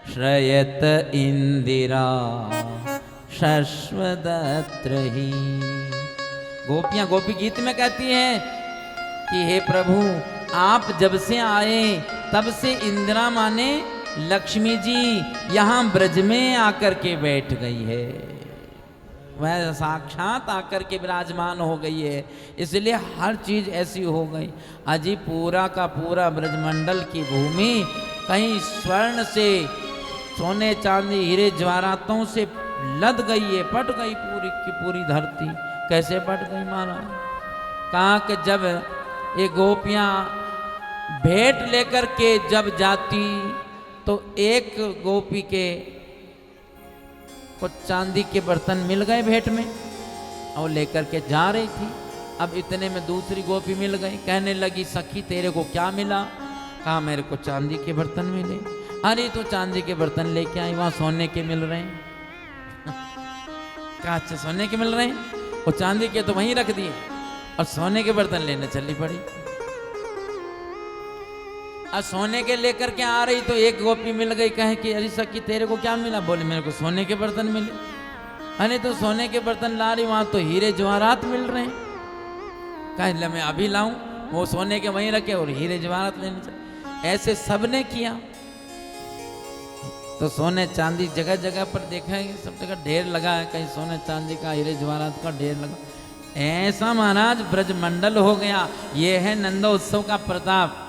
श्रयत इंदिरा शश्वदत्र ही। गोपियां गोपी गीत में कहती हैं कि हे प्रभु, आप जब से आए तब से इंदिरा माने लक्ष्मी जी यहाँ ब्रज में आकर के बैठ गई है, वह साक्षात आकर के विराजमान हो गई है, इसलिए हर चीज ऐसी हो गई। अजी पूरा का पूरा ब्रजमंडल की भूमि कहीं स्वर्ण से, सोने चांदी हीरे जवाहरातों से लद गई है, पट गई पूरी की पूरी धरती। कैसे पट गई महाराज? कहा कि जब ये गोपियां भेंट लेकर के जब जाती तो एक गोपी के कुछ चांदी के बर्तन मिल गए भेंट में और लेकर के जा रही थी। अब इतने में दूसरी गोपी मिल गई, कहने लगी सखी तेरे को क्या मिला? कहा मेरे को चांदी के बर्तन मिले। अरे तो चांदी के बर्तन लेके आई, वहां सोने के मिल रहे हैं। कहा अच्छा सोने के मिल रहे हैं, वो चांदी के तो वहीं रख दिए और सोने के बर्तन लेने चली पड़ी। और सोने के लेकर के आ रही तो एक गोपी मिल गई, कहे कि अरे सखी तेरे को क्या मिला? बोले मेरे को सोने के बर्तन मिले। अरे तो सोने के बर्तन ला रही, वहां तो हीरे जवाहरात मिल रहे हैं। कहे मैं अभी लाऊं, वो सोने के वहीं रखे और हीरे जवाहरात लेने चले। ऐसे सबने किया। तो सोने चांदी जगह जगह पर देखा है, सब जगह ढेर लगा है, कहीं सोने चांदी का हीरे जवाहरात का ढेर लगा। ऐसा महाराज ब्रजमंडल हो गया। ये है नंदोत्सव का प्रताप।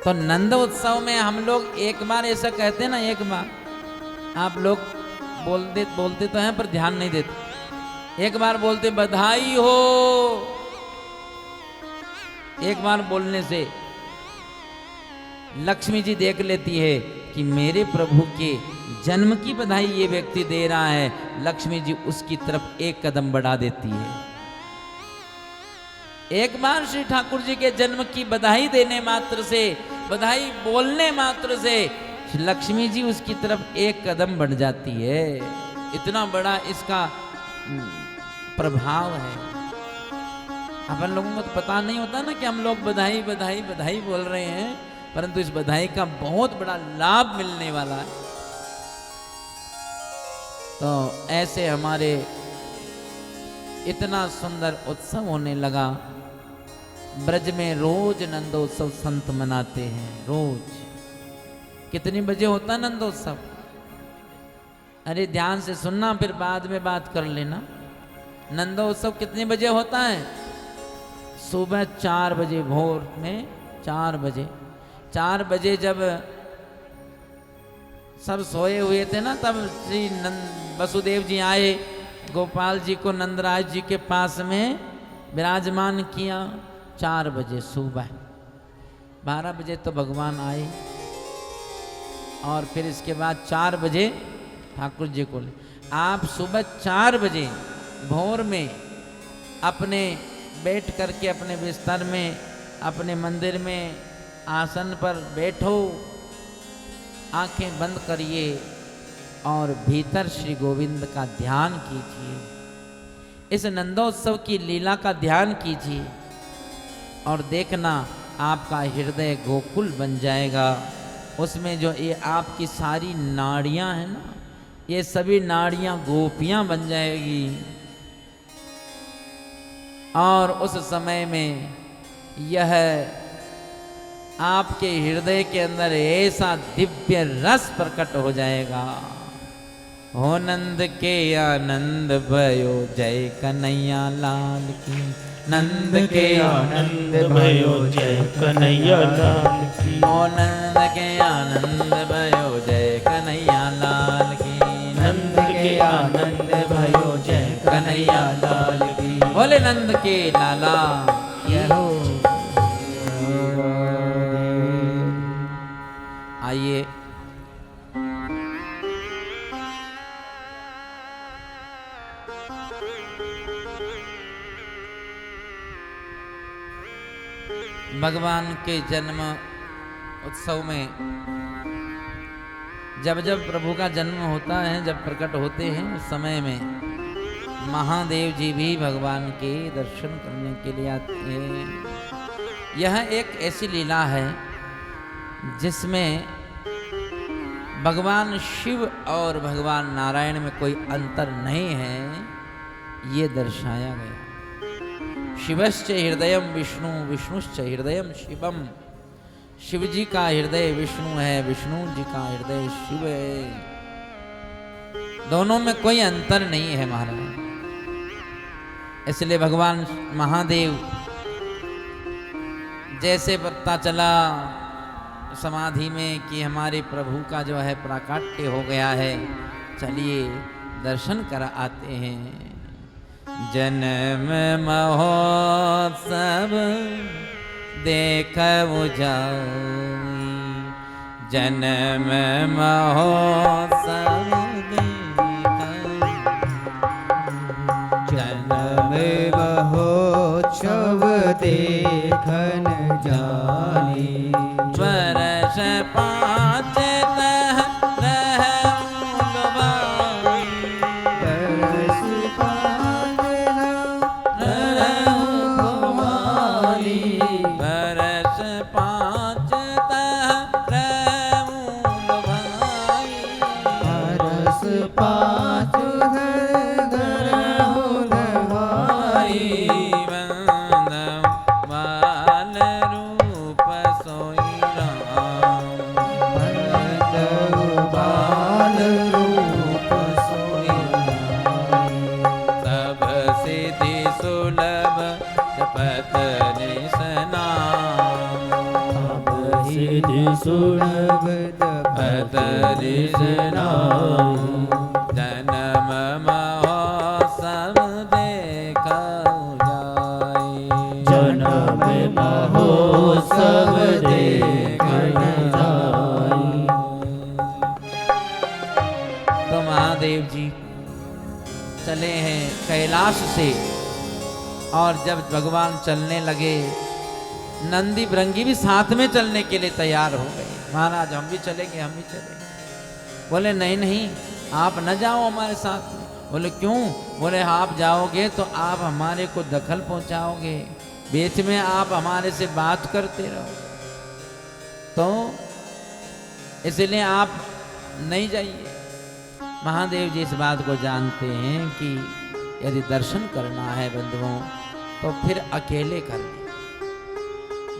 तो नंद उत्सव में हम लोग एक बार ऐसा कहते हैं ना, एक बार आप लोग बोलते तो हैं पर ध्यान नहीं देते। एक बार बोलते बधाई हो। एक बार बोलने से लक्ष्मी जी देख लेती है कि मेरे प्रभु के जन्म की बधाई ये व्यक्ति दे रहा है। लक्ष्मी जी उसकी तरफ एक कदम बढ़ा देती है। एक बार श्री ठाकुर जी के जन्म की बधाई देने मात्र से, बधाई बोलने मात्र से लक्ष्मी जी उसकी तरफ एक कदम बढ़ जाती है। इतना बड़ा इसका प्रभाव है। अपन लोगों को तो पता नहीं होता ना कि हम लोग बधाई बधाई बधाई बोल रहे हैं, परंतु इस बधाई का बहुत बड़ा लाभ मिलने वाला है। तो ऐसे हमारे इतना सुंदर उत्सव होने लगा। ब्रज में रोज नंदोत्सव संत मनाते हैं। रोज कितनी बजे होता है नंदोत्सव? अरे ध्यान से सुनना, फिर बाद में बात कर लेना। नंदोत्सव कितने बजे होता है? सुबह 4 बजे, भोर में 4 बजे। 4 बजे जब सब सोए हुए थे ना, तब श्री वसुदेव जी आए, गोपाल जी को नंदराज जी के पास में विराजमान किया। 4 बजे सुबह, 12 बजे तो भगवान आए और फिर इसके बाद 4 बजे ठाकुर जी को ले। आप सुबह 4 बजे भोर में अपने बैठ करके अपने बिस्तर में, अपने मंदिर में आसन पर बैठो, आंखें बंद करिए और भीतर श्री गोविंद का ध्यान कीजिए। इस नंदोत्सव की लीला का ध्यान कीजिए और देखना आपका हृदय गोकुल बन जाएगा। उसमें जो ये आपकी सारी नाड़ियां हैं ना, ये सभी नाड़ियां गोपियां बन जाएगी। और उस समय में यह आपके हृदय के अंदर ऐसा दिव्य रस प्रकट हो जाएगा। हो नंद के आनंद भयो जय कन्हैया लाल की। नंद के आनंद भयो जय कन्हैया लाल की। हो नंद के आनंद भयो जय कन्हैया लाल की। नंद के आनंद भयो जय कन्हैया लाल की। बोले नंद के लाला की हो। आइए भगवान के जन्म उत्सव में जब जब प्रभु का जन्म होता है, जब प्रकट होते हैं, उस समय में महादेव जी भी भगवान के दर्शन करने के लिए आते हैं। यह एक ऐसी लीला है जिसमें भगवान शिव और भगवान नारायण में कोई अंतर नहीं है, ये दर्शाया गया। शिवश्च हृदयम विष्णु विष्णुश्च हृदयम शिवम। शिव जी का हृदय विष्णु है, विष्णु जी का हृदय शिव है। दोनों में कोई अंतर नहीं है महाराज। इसलिए भगवान महादेव जैसे पता चला समाधि में कि हमारे प्रभु का जो है प्राकट्य हो गया है, चलिए दर्शन कर आते हैं। जन्म महोत्सव देखऊ जाई, जन्म महोत्सव देखऊ, जन्म महोत्सव देखन जानी। वर्ष पाँच तह रहूं लुभाई, बरस पाँच रहूं घुमाई। वर्ष पाँच तह रहूं लुभाई, बरस पाँच रहूं घुमाई। सुलभ जन्म महोत्सव देखऊ जाई, जन्म महोत्सव देखन जाई। तो महादेव जी चले हैं कैलाश से, और जब भगवान चलने लगे, नंदी भृंगी भी साथ में चलने के लिए तैयार हो गए। महाराज हम भी चलेंगे, हम भी चलेंगे। बोले नहीं नहीं, आप न जाओ हमारे साथ में। बोले क्यों? बोले आप जाओगे तो आप हमारे को दखल पहुंचाओगे, बीच में आप हमारे से बात करते रहो, तो इसलिए आप नहीं जाइए। महादेव जी इस बात को जानते हैं कि यदि दर्शन करना है बंधुओं तो फिर अकेले करना।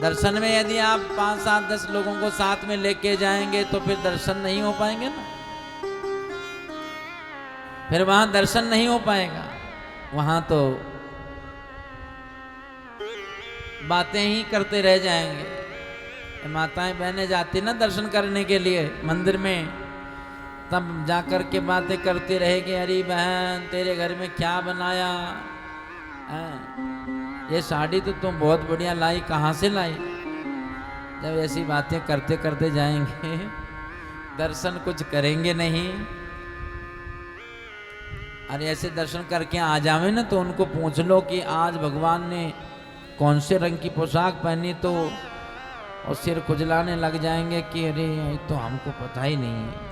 दर्शन में यदि आप 5, 7, 10 लोगों को साथ में लेके जाएंगे तो फिर दर्शन नहीं हो पाएंगे ना, फिर वहां दर्शन नहीं हो पाएगा। वहां तो बातें ही करते रह जाएंगे। माताएं बहनें जाती ना दर्शन करने के लिए मंदिर में, तब जाकर के बातें करती रहेगी, अरे बहन तेरे घर में क्या बनाया है? ये साड़ी तो तुम बहुत बढ़िया लाई, कहाँ से लाई? जब ऐसी बातें करते करते जाएंगे, दर्शन कुछ करेंगे नहीं। अरे ऐसे दर्शन करके आ जावे ना तो उनको पूछ लो कि आज भगवान ने कौन से रंग की पोशाक पहनी, तो और सिर खुजलाने लग जाएंगे कि अरे ये तो हमको पता ही नहीं है।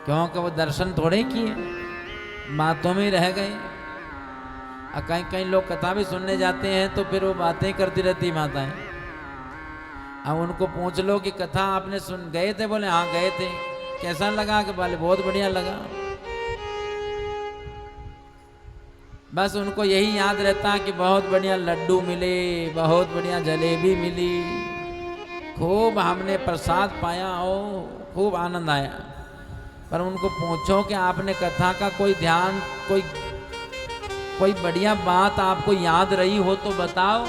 क्योंकि वो दर्शन थोड़े किए, बातों में रह गए। और कहीं कहीं लोग कथा भी सुनने जाते हैं तो फिर वो बातें करती रहती माताएं। अब उनको पूछ लो कि कथा आपने सुन गए थे? बोले हाँ गए थे। कैसा लगा? कि बोले बहुत बढ़िया लगा। बस उनको यही याद रहता कि बहुत बढ़िया लड्डू मिले, बहुत बढ़िया जलेबी मिली, खूब हमने प्रसाद पाया, हो खूब आनंद आया। पर उनको पूछो कि आपने कथा का कोई ध्यान, कोई बढ़िया बात आपको याद रही हो तो बताओ,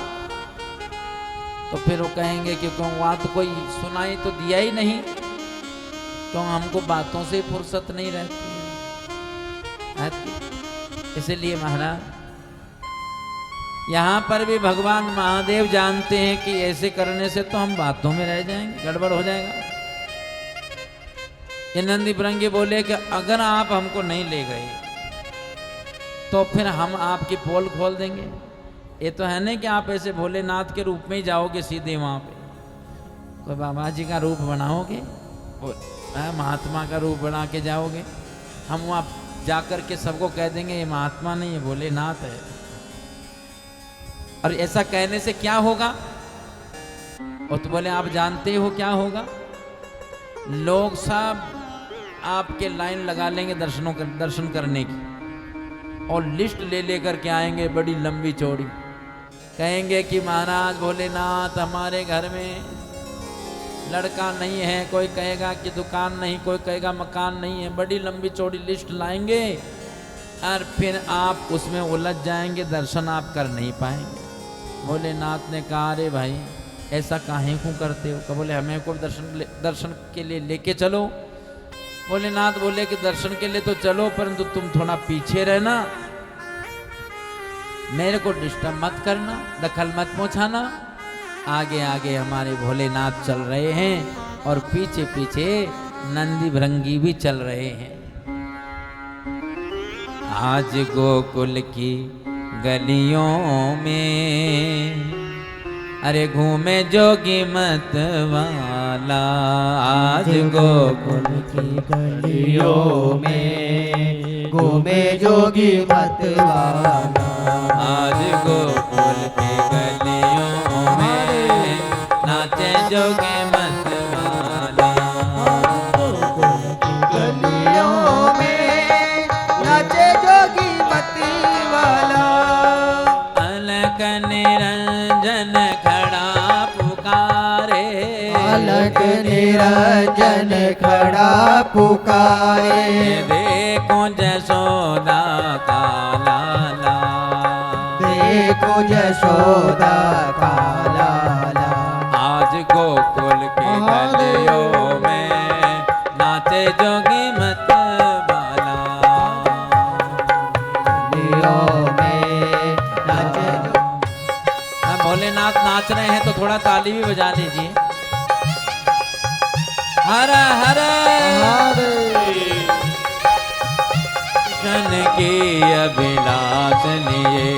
तो फिर वो कहेंगे कि क्यों वहाँ तो कोई सुनाई तो दिया ही नहीं, क्यों हमको बातों से फुर्सत नहीं रहती। इसलिए महाराज यहाँ पर भी भगवान महादेव जानते हैं कि ऐसे करने से तो हम बातों में रह जाएंगे, गड़बड़ हो जाएगा। ये नंदी भृंगी बोले कि अगर आप हमको नहीं ले गए तो फिर हम आपकी पोल खोल देंगे। ये तो है नहीं कि आप ऐसे भोलेनाथ के रूप में ही जाओगे सीधे वहाँ पे, कोई बाबा जी का रूप बनाओगे, महात्मा का रूप बना के जाओगे। हम वहाँ जाकर के सबको कह देंगे ये महात्मा नहीं, ये भोलेनाथ है। और ऐसा कहने से क्या होगा? और तो बोले आप जानते हो क्या होगा, लोग सब आपके लाइन लगा लेंगे दर्शन करने की, और लिस्ट ले लेकर के आएंगे बड़ी लंबी चौड़ी, कहेंगे कि महाराज भोलेनाथ हमारे घर में लड़का नहीं है, कोई कहेगा कि दुकान नहीं, कोई कहेगा मकान नहीं है, बड़ी लंबी चौड़ी लिस्ट लाएंगे और फिर आप उसमें उलझ जाएंगे, दर्शन आप कर नहीं पाएंगे। भोलेनाथ ने कहा अरे भाई ऐसा काहे को करते हो, कहा बोले हमें को दर्शन के लिए लेके चलो। भोलेनाथ बोले कि दर्शन के लिए तो चलो, परंतु तुम थोड़ा पीछे रहना, मेरे को डिस्टर्ब मत करना, दखल मत पहुंचाना। आगे आगे हमारे भोलेनाथ चल रहे हैं और पीछे पीछे नंदी भृंगी भी चल रहे हैं। आज गोकुल की गलियों में अरे घूमे जोगी मत वाला, आज गोकुल की गलियों में घूमे जोगी मत वाला, आज गोकुल की गलियों में नाचे जोगी मत वाला, गोकुल की गलियों में नाचे जोगी मत वाला। अलक निरंजन खड़ा पुकारे, अलक निरंजन खड़ा पुकारे, देखो जसोदा का लाला, देखो जसोदा का लाला, आज गोकुल की गलियों में नाचे जोगी मत वाला, गलियों में नाचे हम भोलेनाथ नाच रहे हैं तो थोड़ा ताली भी बजा लीजिए। हर हर दर्शन की अभिलाष लिए,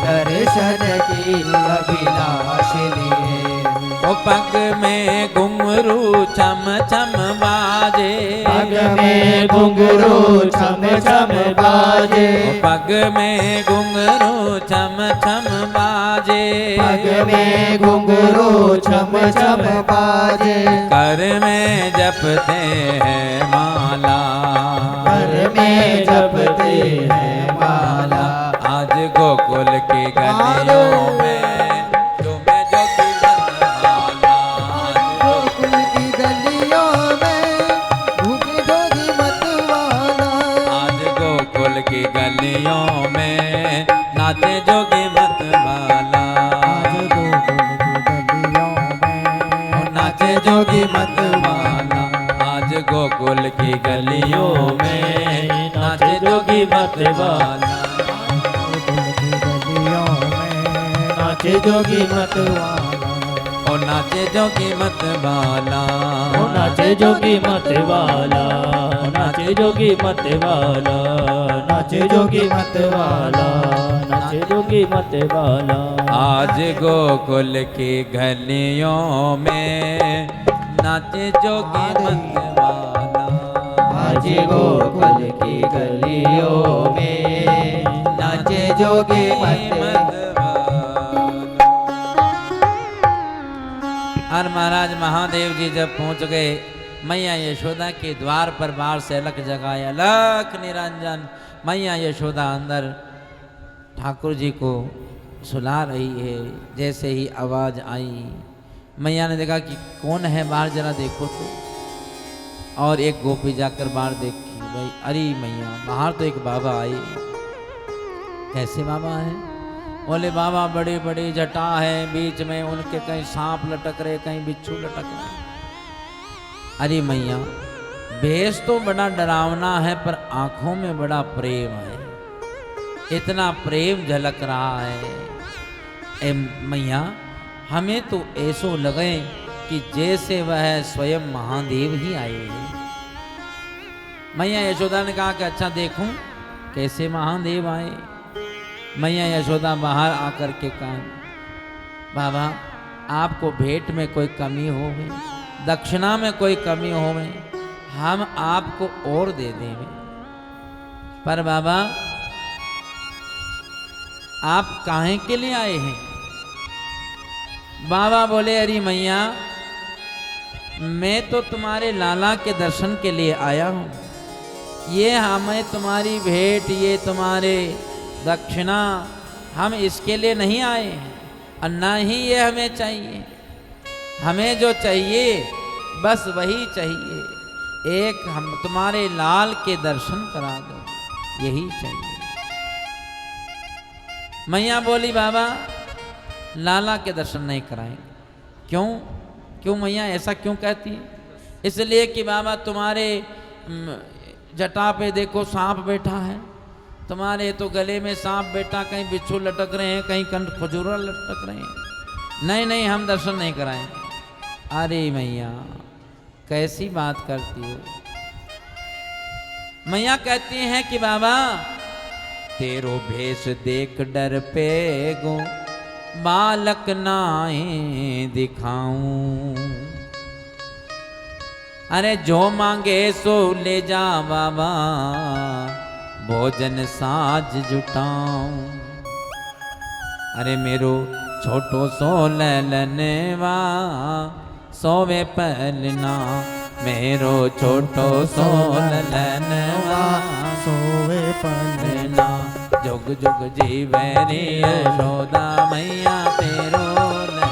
दर्शन की अभिलाष लिए, ओ पग में घुंघरू छम छम बाजे, पग में घुंघरू छम छम बाजे, ओ पग में घुंघरू छम छम बाजे, पग में घुंघरू छम छम बाजे, कर में जपते हैं माला, घर में जपते हैं माला, आज गोकुल की गलियों में झूमे जोगी मत वाला, गोकुल की गलियों में घूमे जोगी मत वाला, आज गोकुल की गलियों में नाचे जोगी मत वाला, आज गोकुल की गलियों में नाचे जोगी मत वाला, आज गोकुल की गलियों में नाचे जोगी मत वाला, नाचे जोगी मत वाला, ओ नाचे जोगी मत वाला, ओ नाचे जोगी मत वाला, नाचे जोगी मत वाला, नाचे जोगी मत वाला, नाचे जोगी मत वाला। आज गोकुल की गलियों में नाचे जोगी मत वाला, आज गोकुल की गलियों में नाचे जोगी मत वाला। और महाराज महादेव जी जब पहुंच गए मैया यशोदा के द्वार पर, बाहर से अलख जगाए, अलख निरंजन। मैया यशोदा अंदर ठाकुर जी को सुला रही है। जैसे ही आवाज़ आई, मैया ने देखा कि कौन है बाहर, जरा देखो तो। और एक गोपी जाकर बाहर देखी, भाई अरे मैया बाहर तो एक बाबा आए। कैसे बाबा हैं? बोले बाबा बड़ी बड़ी जटा है, बीच में उनके कहीं सांप लटक रहे, कहीं बिच्छू लटक रहे। अरे मैया भेष तो बड़ा डरावना है, पर आंखों में बड़ा प्रेम है, इतना प्रेम झलक रहा है। ए मैया हमें तो ऐसो लगे कि जैसे वह स्वयं महादेव ही आए हैं। मैया यशोदा ने कहा कि अच्छा देखूं कैसे महादेव आए। मैया यशोदा बाहर आकर के कहा, बाबा आपको भेंट में कोई कमी हो गई, दक्षिणा में कोई कमी हो गई, हम आपको और दे देंगे, पर बाबा आप काहे के लिए आए हैं? बाबा बोले अरे मैया मैं तो तुम्हारे लाला के दर्शन के लिए आया हूँ, ये हमें तुम्हारी भेंट, ये तुम्हारे दक्षिणा, हम इसके लिए नहीं आए हैं और ना ही ये हमें चाहिए। हमें जो चाहिए बस वही चाहिए, एक हम तुम्हारे लाल के दर्शन करा दो, यही चाहिए। मैया बोली बाबा लाला के दर्शन नहीं कराएंगे। क्यों? क्यों मैया ऐसा क्यों कहती है? इसलिए कि बाबा तुम्हारे जटा पे देखो सांप बैठा है, तुम्हारे तो गले में सांप बैठा, कहीं बिच्छू लटक रहे हैं, कहीं कंठ खजूरा लटक रहे हैं। नहीं नहीं हम दर्शन नहीं कराएंगे। अरे मैया कैसी बात करती हो? मैया कहती हैं कि बाबा तेरो भेष देख डर पे गो बालक नाए दिखाऊं। अरे जो मांगे सो ले जा बाबा, भोजन साज जुटाऊं। अरे मेरो छोटो सो ललनवा सोवे पलना, मेरो छोटो सो ललनवा सोवे पलना। जुग जुग जीवे रे यशोदा मैया तेरो ललना।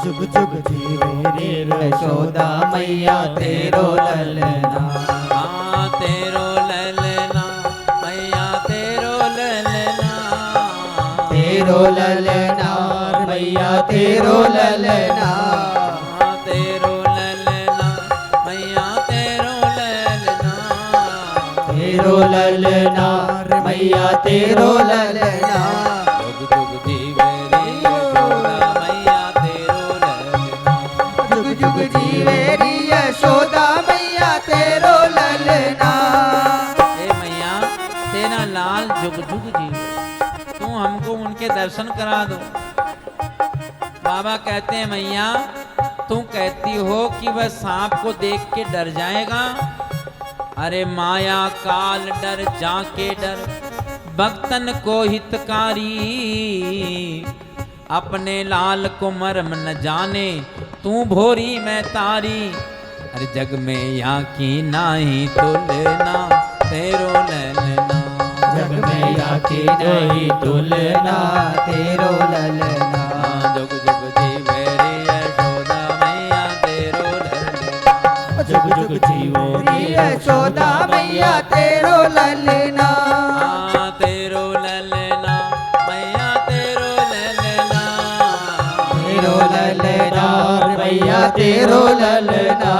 जुग जुग जीवे रे यशोदा मैया तेरो ललना। हाँ तेरो ललना मैया तेरो ललना। तेरो ललना मैया तेरो ललना। हाँ तेरो ललना मैया तेरो ललना। तेरो ललना मैया तेरो ललना। जुग जुग जीवे रे यशोदा मैया तेरो ललना। जुग जुग जीवे रे यशोदा मैया तेरो ललना। ए मैया तेरा लाल जुग जुग जीवे, तू हमको उनके दर्शन करा दो। बाबा कहते हैं मैया तू कहती हो कि वह सांप को देख के डर जाएगा। अरे माया काल डर जाके डर, भक्तन को हितकारी। अपने लाल को मर्म न जाने, तू भोरी मैं तारी। अरे जग में यहाँ की नाही तुलना, तेरो ललना। जग में यहाँ की नहीं तुलना, तेरो ललना। जुग जुग जीवे रे यशोदा मैया तेरो ललना। जुग जुग जीवो रे यशोदा मैया तेरो ललना। तेरो ललना मैया तेरो ललना। तेरो ललना मैया तेरो ललना।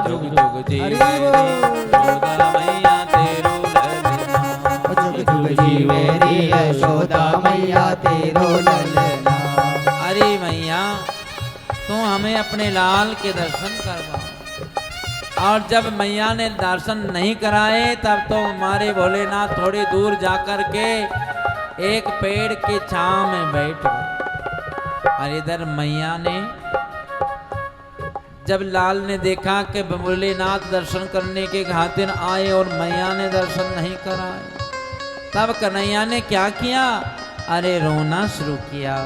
जुग जुग जीवे रे यशोदा मैया तेरो ललना। जुग जुग जीवे रे यशोदा मैया तेरो ललना। अरे मैया तू हमें अपने लाल के दर्शन करवा। और जब मैया ने दर्शन नहीं कराए तब तो हमारे भोलेनाथ थोड़ी दूर जाकर के एक पेड़ की छांव में बैठ गए। और इधर मैया ने जब लाल ने देखा कि भोलेनाथ दर्शन करने के खातिर आए और मैया ने दर्शन नहीं कराए, तब कन्हैया ने क्या किया? अरे रोना शुरू किया।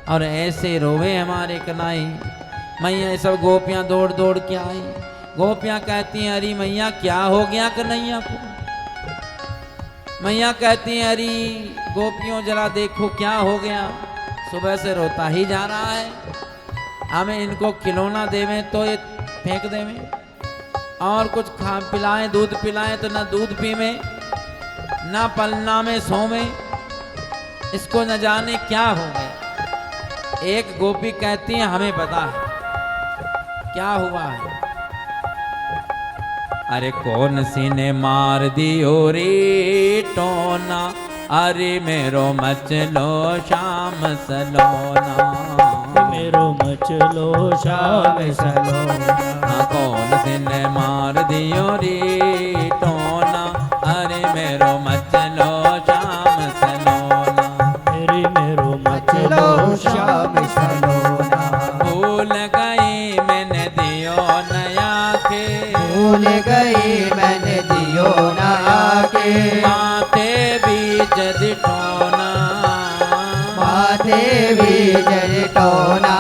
और ऐसे रोवे हमारे कन्हई। मैया सब गोपियां दौड़ दौड़ के आई। गोपियां कहती हैं अरे मैया क्या हो गया कन्हैया को? मैया कहती हैं अरे गोपियों जरा देखो क्या हो गया, सुबह से रोता ही जा रहा है। हमें इनको खिलौना देवें तो ये फेंक देवें, और कुछ खा पिलाएं दूध पिलाएं तो ना दूध पीवें ना पलना में सोवें। इसको न जाने क्या हो गया। एक गोपी कहती है हमें पता है क्या हुआ है। अरे कौन सी ने मार दियो रे टोना, अरे मेरो मचलो शाम सलोना। मेरो मचलो शाम सलोना। कौन सी ने मार दियो रे टोना, अरे मेरो मचलो शाम सलोना। मेरी मेरो मचलो शाम सलोना। भूल गई मैंने दियो नया के, भूल गई मैंने दियो ना के। माथे बीज दिठोना, माथे बीज टोना।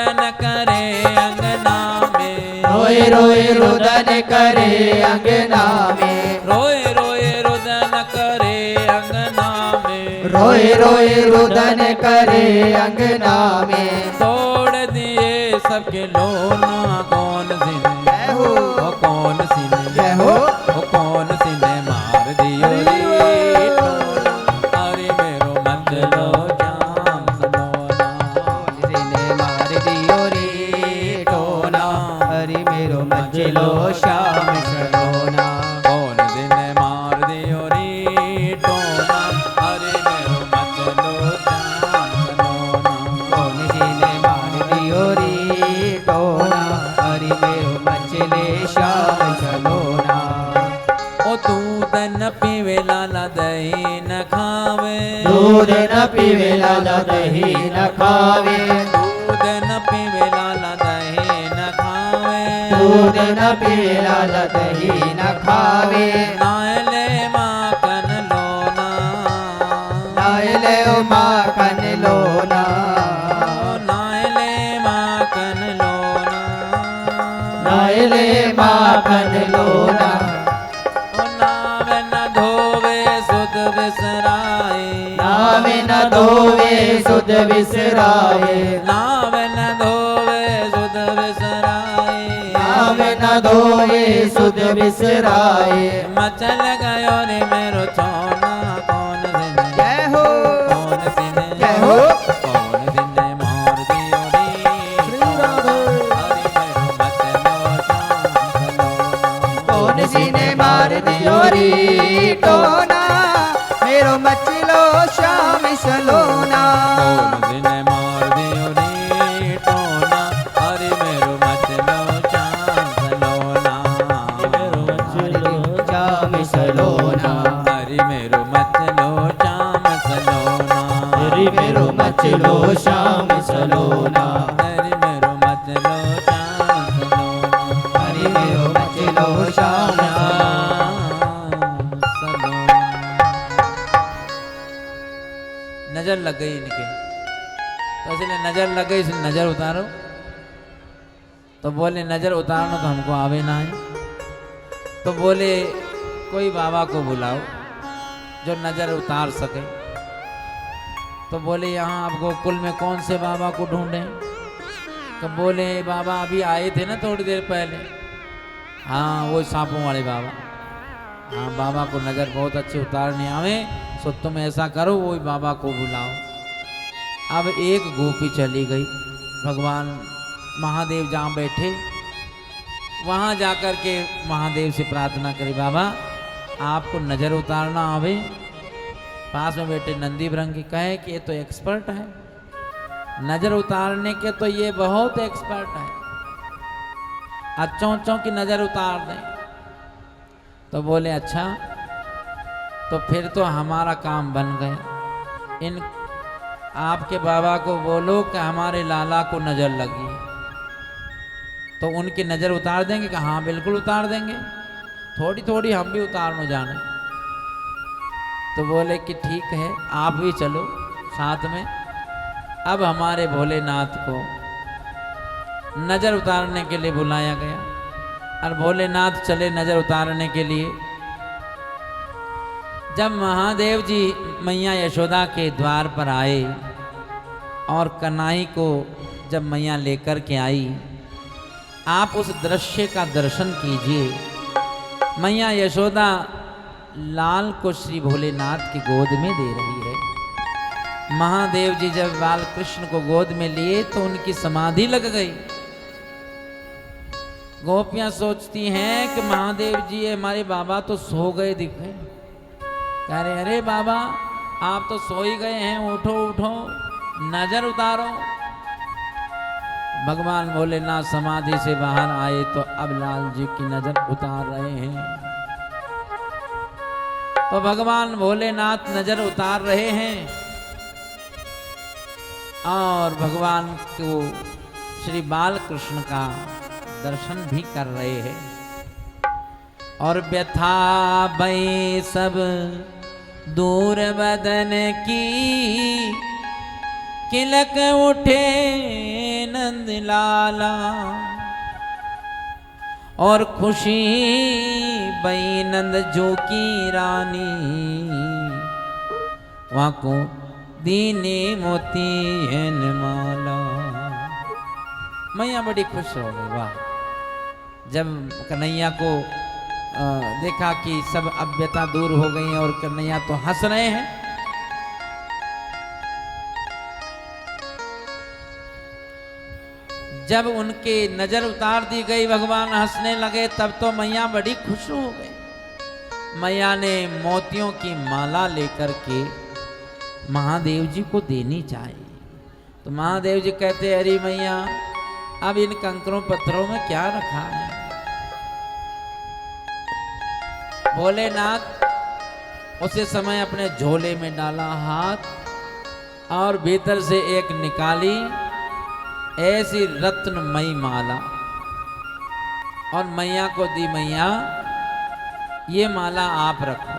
रुदन करे अंगना में, रोए रोए रुदन करे अंगना में, रोए रोए रुदन करे अंगना में, रोए रोए रुदन करे अंगना में। तोड़ दिए सबके लोना कौन सिने, जय हो ओ कौन सिने, जय हो ओ कौन सिने मार दियो रे टोना, अरे मेरो मंगलो जाम सलोना, जिने मार दियो रे टोना, हरि मेरो मंजिलो श्याम सलोना। कौन सिने मार दियो रे टोना, अरे मेरो मंगलो जाम सलोना, कौन जिने मार दियो रे टोना, हरि मेरो मंजिले श्याम सलोना। ओ दूध न पीवे लाला दही न खावे, दूध न पीवे लाला दही न खावे, दूध न पीवे लाला दही न खावे, दूध न पीवे लाला दही न खावे। नायले माखन लोना, नायले ओ माखन लोना, ओ नायले माखन लोना, नायले माखन लोना। ओ नावे न धोवे सुध बिसराए, नावे न धोवे सुध बिसराए, नावे न धोवे सुध बिसराए, नावे न धोवे सुध बिसराए। मचल गयो रे मेरो छोना कौन सिने, जय हो कौन सिने, जय हो कौन सिने मार दियो रे हरि मेरो मचलो शाम सलोना, कौन जिने मार दियो रे टोना, मेरो मचलो श्याम सलोना। कौन सिने मार दियो रे टोना, हरि मेरो मचलो शाम सलोना, मेरो मंजिलो श्याम सलोना, हरि मेरो मचलो शाम सलोना, हरि मेरो मचलो श्याम सलोना, हरि मेरो मचलो शाम सलोना, हरि मेरो मचलो श्याम सलोना। नजर लग गई इनके, तो इसलिए नजर लग गई इसलिए नजर उतारो। तो बोले नजर उतारना तो हमको आवे ना है, तो बोले कोई बाबा को बुलाओ जो नजर उतार सके। तो बोले यहाँ आप गोकुल में कौन से बाबा को ढूंढें? तो बोले बाबा अभी आए थे ना थोड़ी देर पहले, हाँ वो सांपों वाले बाबा, हाँ बाबा को नज़र बहुत अच्छे उतारने आवे, सो तुम ऐसा करो वही बाबा को बुलाओ। अब एक गोपी चली गई, भगवान महादेव जहाँ बैठे वहाँ जाकर के महादेव से प्रार्थना करी, बाबा आपको नज़र उतारना आवे। पास में बैठे नंदी भृंगी कहे कि ये तो एक्सपर्ट है, नज़र उतारने के तो ये बहुत एक्सपर्ट है, अच्छों की नज़र उतार दें। तो बोले अच्छा, तो फिर तो हमारा काम बन गया। इन आपके बाबा को बोलो कि हमारे लाला को नज़र लगी, तो उनकी नज़र उतार देंगे कि हाँ बिल्कुल उतार देंगे, थोड़ी थोड़ी हम भी उतारना जाने। तो बोले कि ठीक है आप भी चलो साथ में। अब हमारे भोलेनाथ को नज़र उतारने के लिए बुलाया गया और भोलेनाथ चले नज़र उतारने के लिए। जब महादेव जी मैया यशोदा के द्वार पर आए और कन्हई को जब मैया लेकर के आई, आप उस दृश्य का दर्शन कीजिए। मैया यशोदा लाल को श्री भोलेनाथ की गोद में दे रही है। महादेव जी जब बाल कृष्ण को गोद में लिए तो उनकी समाधि लग गई। गोपियां सोचती हैं कि महादेव जी हमारे बाबा तो सो गए दिखे। कह रहे अरे बाबा आप तो सो ही गए हैं, उठो उठो नजर उतारो। भगवान भोलेनाथ समाधि से बाहर आए तो अब लाल जी की नजर उतार रहे हैं। तो भगवान भोलेनाथ नजर उतार रहे हैं और भगवान को श्री बाल कृष्ण का दर्शन भी कर रहे हैं। और व्यथा भई सब दूर बदन की, किलक उठे नंद लाला और खुशी बई नंद जो की रानी वहां को दीने मोती एन माला। मैया बड़ी खुश हो गई। वाह, जब कन्हैया को देखा कि सब अव्यता दूर हो गई और कन्हैया तो हंस रहे हैं। जब उनके नजर उतार दी गई, भगवान हंसने लगे, तब तो मैया बड़ी खुश हो गई। मैया ने मोतियों की माला लेकर के महादेव जी को देनी चाहिए। तो महादेव जी कहते, अरे मैया, अब इन कंकरों पत्थरों में क्या रखा है। भोलेनाथ उसी समय अपने झोले में डाला हाथ और भीतर से एक निकाली ऐसी रत्नमयी माला और मैया को दी। मैया, ये माला आप रखो।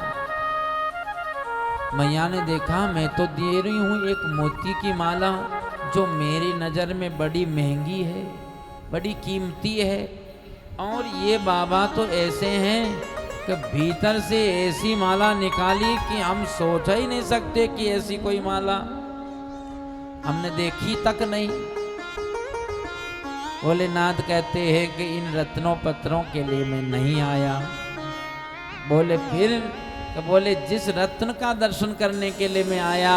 मैया ने देखा, मैं तो दे रही हूं एक मोती की माला जो मेरी नज़र में बड़ी महंगी है, बड़ी कीमती है, और ये बाबा तो ऐसे हैं कि भीतर से ऐसी माला निकाली कि हम सोच ही नहीं सकते कि ऐसी कोई माला हमने देखी तक नहीं। भोलेनाथ कहते हैं कि इन रत्नों पत्रों के लिए मैं नहीं आया। बोले फिर? तो बोले, जिस रत्न का दर्शन करने के लिए मैं आया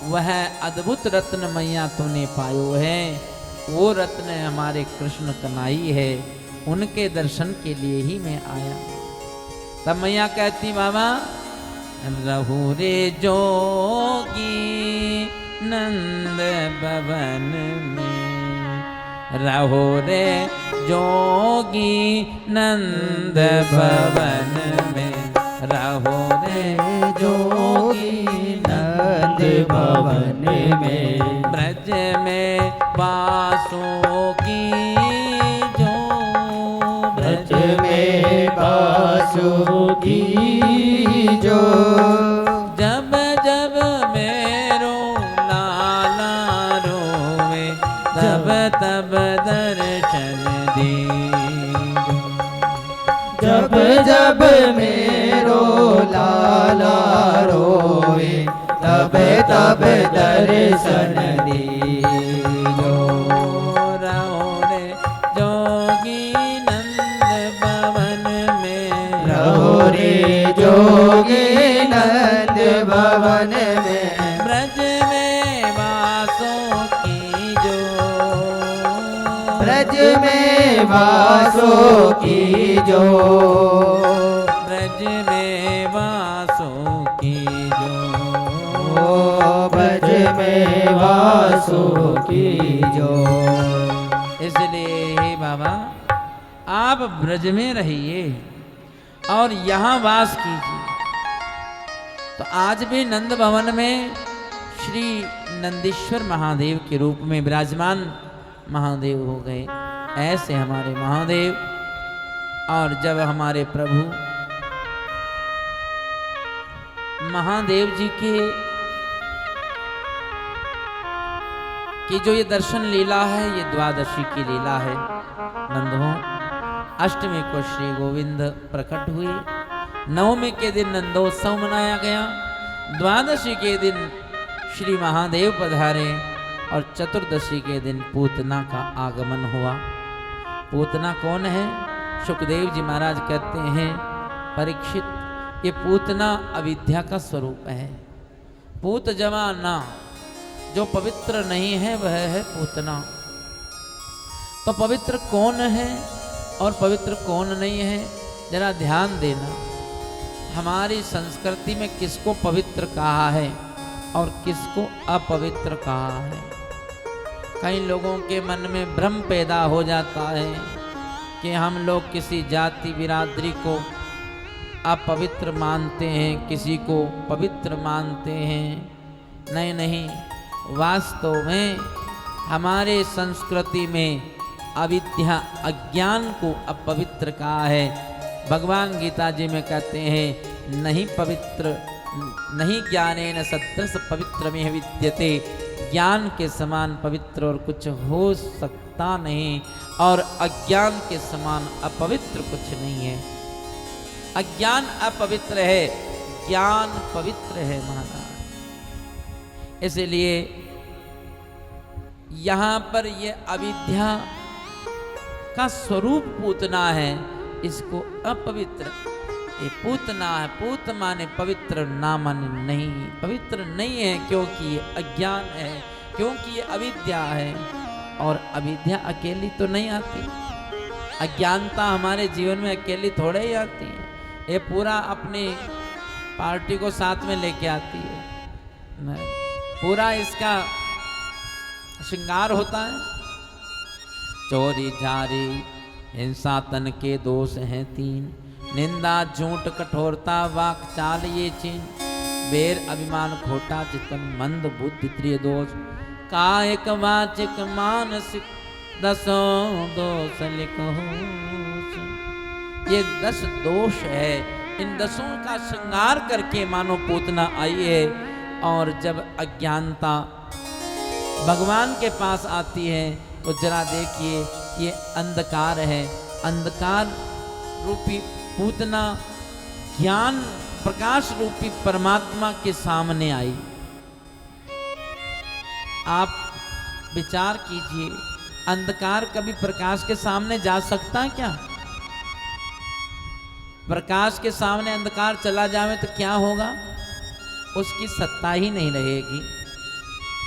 वह अद्भुत रत्न मैया तूने पायो है। वो रत्न हमारे कृष्ण कन्हई है, उनके दर्शन के लिए ही मैं आया। तब मैया कहती, बाबा रहु रे जोगी नंद भवन में, रहो रे जोगी नंद भवन में, रहो रे जोगी नंद भवन में, ब्रज में बासों की जो, ब्रज में बासों की जो, जब जब मेरो लाला रोवे तब तब दर्शन दीजो, जब जब मेरो लाला रोवे तब तब दर्शन दीजो। रहो रे जोगी नंद भवन में, रहो रे जोगी नंद भवन में, ब्रज में वासों की जो, ब्रज में वासों की जो, ब्रज में वासों की जो, ब्रज में वासों की जो। इसलिए हे बाबा, आप ब्रज में रहिए और यहाँ वास कीजिए। तो आज भी नंद भवन में श्री नंदीश्वर महादेव के रूप में विराजमान महादेव हो गए। ऐसे हमारे महादेव, और जब हमारे प्रभु महादेव जी की जो ये दर्शन लीला है, ये द्वादशी की लीला है। नंदों, अष्टमी को श्री गोविंद प्रकट हुए, नवमी के दिन नंदोत्सव मनाया गया, द्वादशी के दिन श्री महादेव पधारे और चतुर्दशी के दिन पूतना का आगमन हुआ। पूतना कौन है? सुखदेव जी महाराज कहते हैं, परीक्षित, ये पूतना अविद्या का स्वरूप है। पूत जमाना, जो पवित्र नहीं है वह है पूतना। तो पवित्र कौन है और पवित्र कौन नहीं है, जरा ध्यान देना। हमारी संस्कृति में किसको पवित्र कहा है और किसको अपवित्र कहा है। कई लोगों के मन में भ्रम पैदा हो जाता है कि हम लोग किसी जाति बिरादरी को अपवित्र मानते हैं, किसी को पवित्र मानते हैं। नहीं नहीं, वास्तव में हमारे संस्कृति में अविद्या, अज्ञान को अपवित्र कहा है। भगवान गीता जी में कहते हैं, नहीं पवित्र, नहीं ज्ञानेन सत्रस पवित्रमेह विद्यते, ज्ञान के समान पवित्र और कुछ हो सकता नहीं, और अज्ञान के समान अपवित्र कुछ नहीं है। अज्ञान अपवित्र है, ज्ञान पवित्र है महाराज। इसलिए यहां पर ये अविद्या का स्वरूप पूतना है, इसको अपवित्र, ये पूतना है। पूत माने पवित्र, ना माने नहीं, पवित्र नहीं है क्योंकि ये अज्ञान है, क्योंकि ये अविद्या है। और अविद्या अकेली तो नहीं आती, अज्ञानता हमारे जीवन में अकेली थोड़े ही आती है, ये पूरा अपनी पार्टी को साथ में लेके आती है, पूरा इसका श्रृंगार होता है। चोरी जारी हिंसा तन के दोष हैं 3, निंदा झूठ कठोरता वाक चाल ये चीन, बेर अभिमान खोटा चितन मंद बुद्धि त्रिय दोष, कायक वाचिक मानसिक 10 दोष लिखो। ये 10 दोष है, इन 10 का श्रृंगार करके मानो पूतना आई है। और जब अज्ञानता भगवान के पास आती है तो जरा देखिए, ये अंधकार है, अंधकार रूपी पूतना ज्ञान प्रकाश रूपी परमात्मा के सामने आई। आप विचार कीजिए, अंधकार कभी प्रकाश के सामने जा सकता है क्या? प्रकाश के सामने अंधकार चला जावे तो क्या होगा? उसकी सत्ता ही नहीं रहेगी,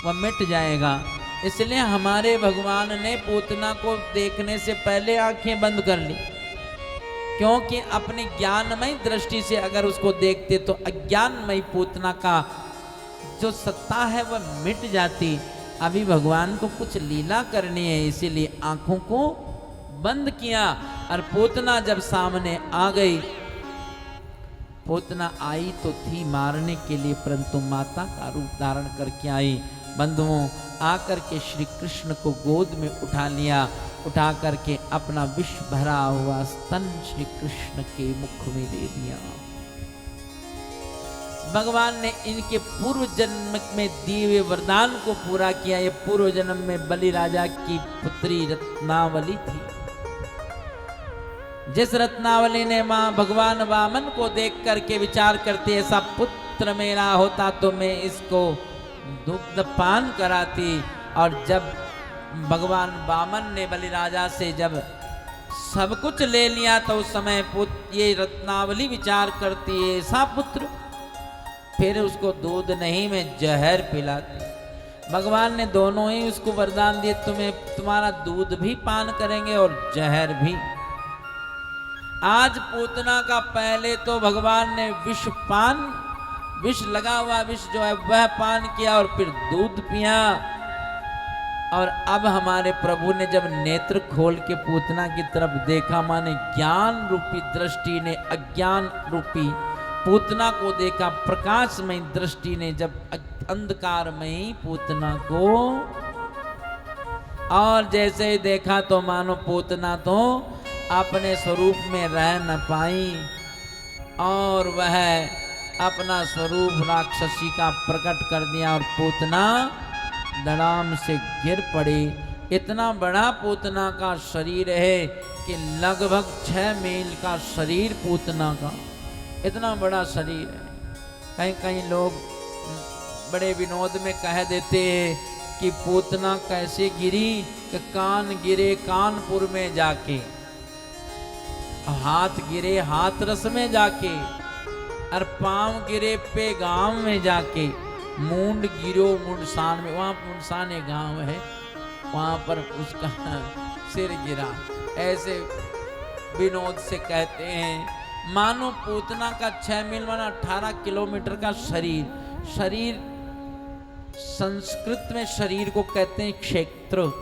वह मिट जाएगा। इसलिए हमारे भगवान ने पूतना को देखने से पहले आंखें बंद कर ली, क्योंकि अपनी ज्ञानमय दृष्टि से अगर उसको देखते तो अज्ञानमय पूतना का जो सत्ता है वह मिट जाती। अभी भगवान को कुछ लीला करनी है, इसीलिए आंखों को बंद किया। और पूतना जब सामने आ गई, पूतना आई तो थी मारने के लिए, परंतु माता का रूप धारण करके आई। बंधुओं, आकर के श्री कृष्ण को गोद में उठा लिया, उठा करके अपना विष भरा हुआ स्तन श्री कृष्ण के मुख में दे दिया। भगवान ने इनके पूर्व जन्म में दिए हुए वरदान को पूरा किया। ये पूर्व जन्म में बलि राजा की पुत्री रत्नावली थी। जिस रत्नावली ने मां भगवान वामन को देख करके विचार करती, ऐसा पुत्र मेरा होता तो मैं इसको दुग्ध पान कराती। और जब भगवान वामन ने बलि राजा से जब सब कुछ ले लिया तो उस समय ये रत्नावली विचार करती है, ऐसा पुत्र, फिर उसको दूध नहीं मैं जहर पिलाती। भगवान ने दोनों ही उसको वरदान दिए, तुम्हारा दूध भी पान करेंगे और जहर भी। आज पूतना का पहले तो भगवान ने विष लगा हुआ विष जो है वह पान किया और फिर दूध पिया। और अब हमारे प्रभु ने जब नेत्र खोल के पूतना की तरफ देखा, माने ज्ञान रूपी दृष्टि ने अज्ञान रूपी पूतना को देखा, प्रकाशमय दृष्टि ने जब अंधकारमयी पूतना को, और जैसे ही देखा तो मानो पूतना तो अपने स्वरूप में रह न पाई और वह अपना स्वरूप राक्षसी का प्रकट कर दिया और पूतना धड़ाम से गिर पड़ी। इतना बड़ा पूतना का शरीर है कि लगभग 6 मील का शरीर पूतना का, इतना बड़ा शरीर है। कहीं कहीं लोग बड़े विनोद में कह देते हैं कि पूतना कैसे गिरी, कि कान गिरे कानपुर में जाके, हाथ गिरे हाथरस में जाके, और पांव गिरे पे गांव में जाके, मूंड गिरो मुंडसान में, वहां मुंडसान एक गांव है, वहां पर उसका सिर गिरा। ऐसे विनोद से कहते हैं। मानो पूतना का 6 मील माना 18 किलोमीटर का शरीर संस्कृत में शरीर को कहते हैं क्षेत्र।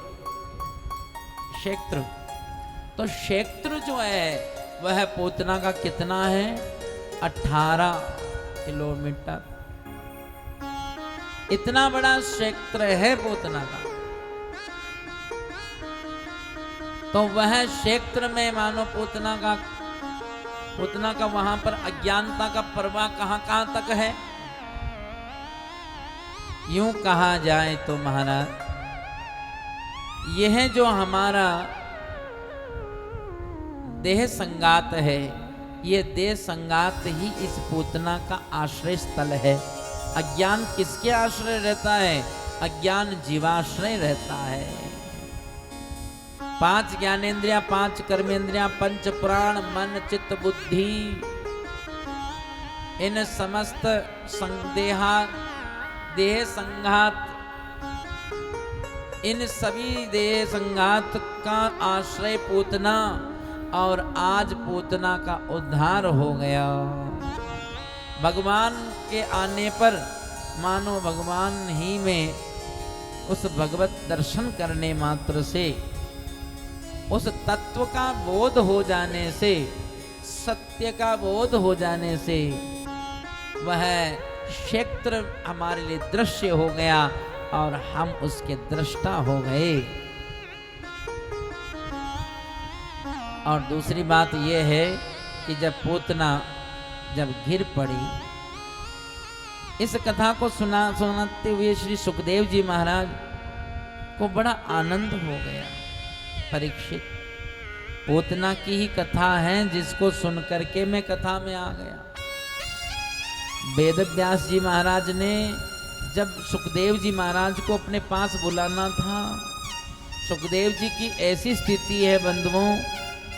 तो क्षेत्र जो है वह पूतना का कितना है? 18 किलोमीटर। इतना बड़ा क्षेत्र है पूतना का। तो वह क्षेत्र में मानो पूतना का वहां पर अज्ञानता का प्रवाह कहां तक है? यूं कहा जाए तो महाराज, यह जो हमारा देह संगात है, ये देह संगात ही इस पूतना का आश्रय स्थल है। अज्ञान किसके आश्रय रहता है? अज्ञान जीवाश्रय रहता है। 5 ज्ञानेंद्रियां, 5 कर्मेंद्रियां, 5 प्राण, मन, चित्त, बुद्धि, इन समस्त देह संघात, इन सभी देह संघात का आश्रय पूतना, और आज पूतना का उद्धार हो गया। भगवान के आने पर मानो भगवान ही में उस भगवत दर्शन करने मात्र से, उस तत्व का बोध हो जाने से, सत्य का बोध हो जाने से वह क्षेत्र हमारे लिए दृश्य हो गया और हम उसके दृष्टा हो गए। और दूसरी बात यह है कि जब पूतना जब गिर पड़ी, इस कथा को सुनाते हुए श्री सुखदेव जी महाराज को बड़ा आनंद हो गया। परीक्षित, पूतना की ही कथा है जिसको सुन करके मैं कथा में आ गया। वेद व्यास जी महाराज ने जब सुखदेव जी महाराज को अपने पास बुलाना था, सुखदेव जी की ऐसी स्थिति है बंधुओं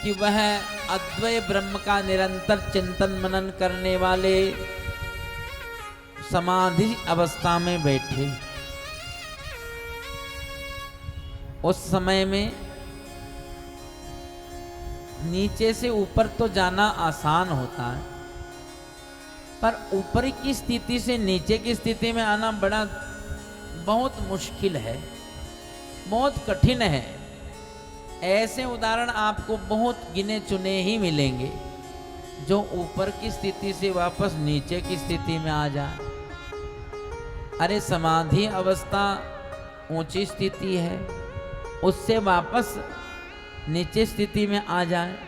कि वह अद्वय ब्रह्म का निरंतर चिंतन मनन करने वाले समाधि अवस्था में बैठे। उस समय में नीचे से ऊपर तो जाना आसान होता है, पर ऊपर की स्थिति से नीचे की स्थिति में आना बहुत मुश्किल है, बहुत कठिन है। ऐसे उदाहरण आपको बहुत गिने चुने ही मिलेंगे जो ऊपर की स्थिति से वापस नीचे की स्थिति में आ जाए। अरे समाधि अवस्था ऊंची स्थिति है, उससे वापस नीचे स्थिति में आ जाए।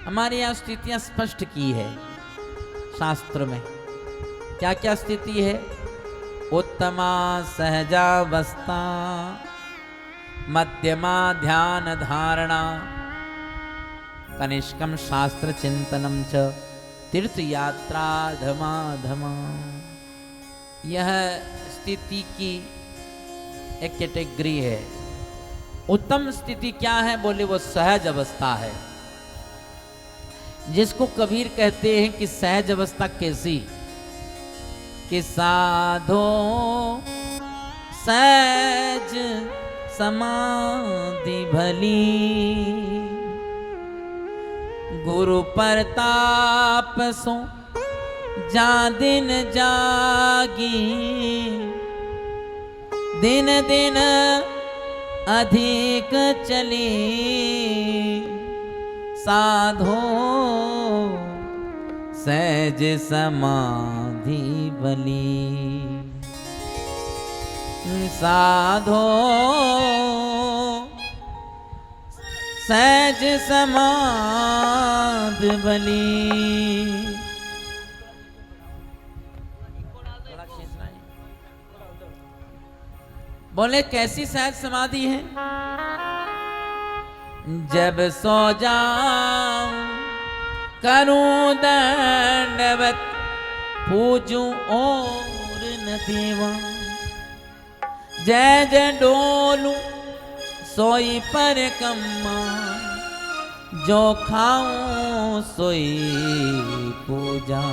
हमारे यहाँ स्थितियां स्पष्ट की है शास्त्र में। क्या क्या स्थिति है? उत्तमा सहजावस्था, मध्यमा ध्यान धारणा, कनिष्कम शास्त्र चिंतनम च, तीर्थ यात्रा धमाधमा। यह स्थिति की एक कैटेगरी है। उत्तम स्थिति क्या है? बोले वो सहज अवस्था है, जिसको कबीर कहते हैं कि सहज अवस्था कैसी? कि साधो सहज समाधि भली, गुरु प्रताप सो जा दिन जागी, दिन दिन अधिक चली, साधो सहज समाधि भली, साधो सहज समाधि भली। बोले कैसी सहज समाधि है? जब सो जाऊं करूं दंडवत, पूजूं और न देवा, जय जय डोलूं सोई पर कम्मा, जो खाऊं सोई पूजा।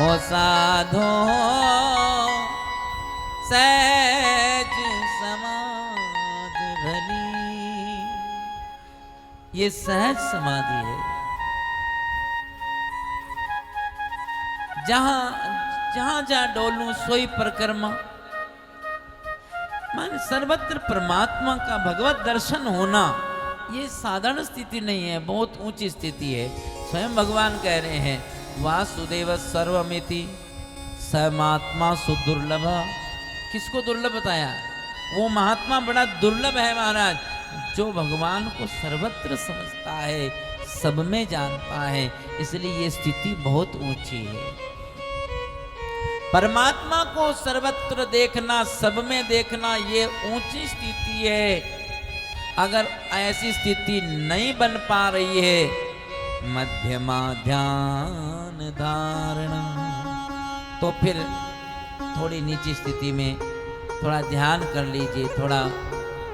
ओ साधो सहज समाधि भली। ये सहज समाधि है, जहां जहां डोलूं सोई परिक्रमा। मान सर्वत्र परमात्मा का भगवत दर्शन होना ये साधारण स्थिति नहीं है, बहुत ऊंची स्थिति है। स्वयं भगवान कह रहे हैं वासुदेव सर्वमिति स महात्मा सुदुर्लभ। किसको दुर्लभ बताया? वो महात्मा बड़ा दुर्लभ है महाराज, जो भगवान को सर्वत्र समझता है, सब में जानता है। इसलिए ये स्थिति बहुत ऊंची है। परमात्मा को सर्वत्र देखना, सब में देखना, ये ऊंची स्थिति है। अगर ऐसी स्थिति नहीं बन पा रही है मध्यमा ध्यान धारणा, तो फिर थोड़ी नीची स्थिति में थोड़ा ध्यान कर लीजिए, थोड़ा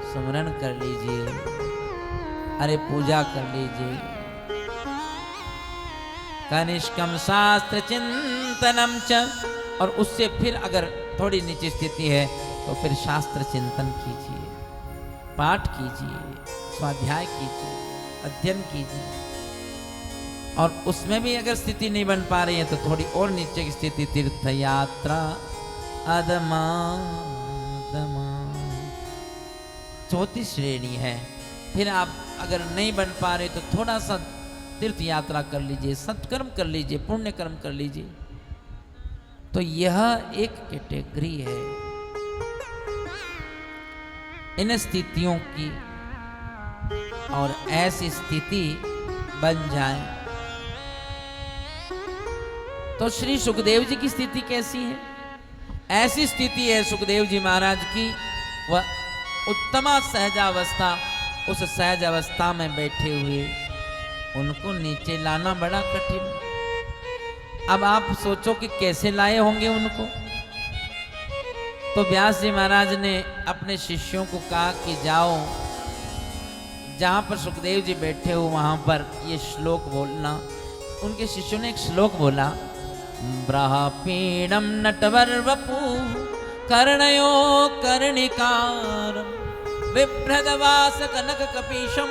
स्मरण कर लीजिए, अरे पूजा कर लीजिए। कनिष्कम शास्त्र चिंतनम च, और उससे फिर अगर थोड़ी नीची स्थिति है तो फिर शास्त्र चिंतन कीजिए, पाठ कीजिए, स्वाध्याय कीजिए, अध्ययन कीजिए। और उसमें भी अगर स्थिति नहीं बन पा रही है तो थोड़ी और नीचे की स्थिति, तीर्थ यात्रा अदमा दमा, चौथी श्रेणी है। फिर आप अगर नहीं बन पा रहे तो थोड़ा सा तीर्थ यात्रा कर लीजिए, सत्कर्म कर लीजिए, पुण्य कर्म कर लीजिए। तो यह एक कैटेगरी है इन स्थितियों की। और ऐसी स्थिति बन जाए तो श्री सुखदेव जी की स्थिति कैसी है? ऐसी स्थिति है सुखदेव जी महाराज की, वह उत्तमा सहजावस्था, उस सहज अवस्था में बैठे हुए उनको नीचे लाना बड़ा कठिन। अब आप सोचो कि कैसे लाए होंगे उनको। तो व्यास जी महाराज ने अपने शिष्यों को कहा कि जाओ, जहाँ पर सुखदेव जी बैठे हो वहाँ पर ये श्लोक बोलना। उनके शिष्यों ने एक श्लोक बोला, ब्रह्पीणम नटवर वपु कर्णयो कर्णिकार बिभ्रदवास कनक कपीशम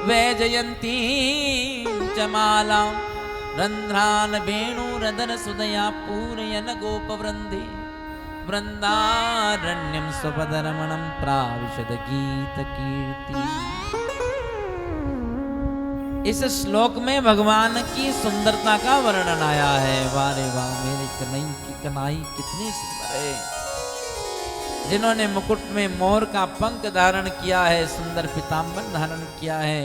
वैजयंती चमाला रंध्रान वेणुरदन सुदया पूरयन गोपवृंदे वृंदारण्यम स्वपदरमणम प्राविशद गीत कीर्ति। इस श्लोक में भगवान की सुंदरता का वर्णन आया है। वारे वाह, मेरी कन्हई कितनी सुंदर है, जिन्होंने मुकुट में मोर का पंख धारण किया है, सुंदर पीतांबर धारण किया है।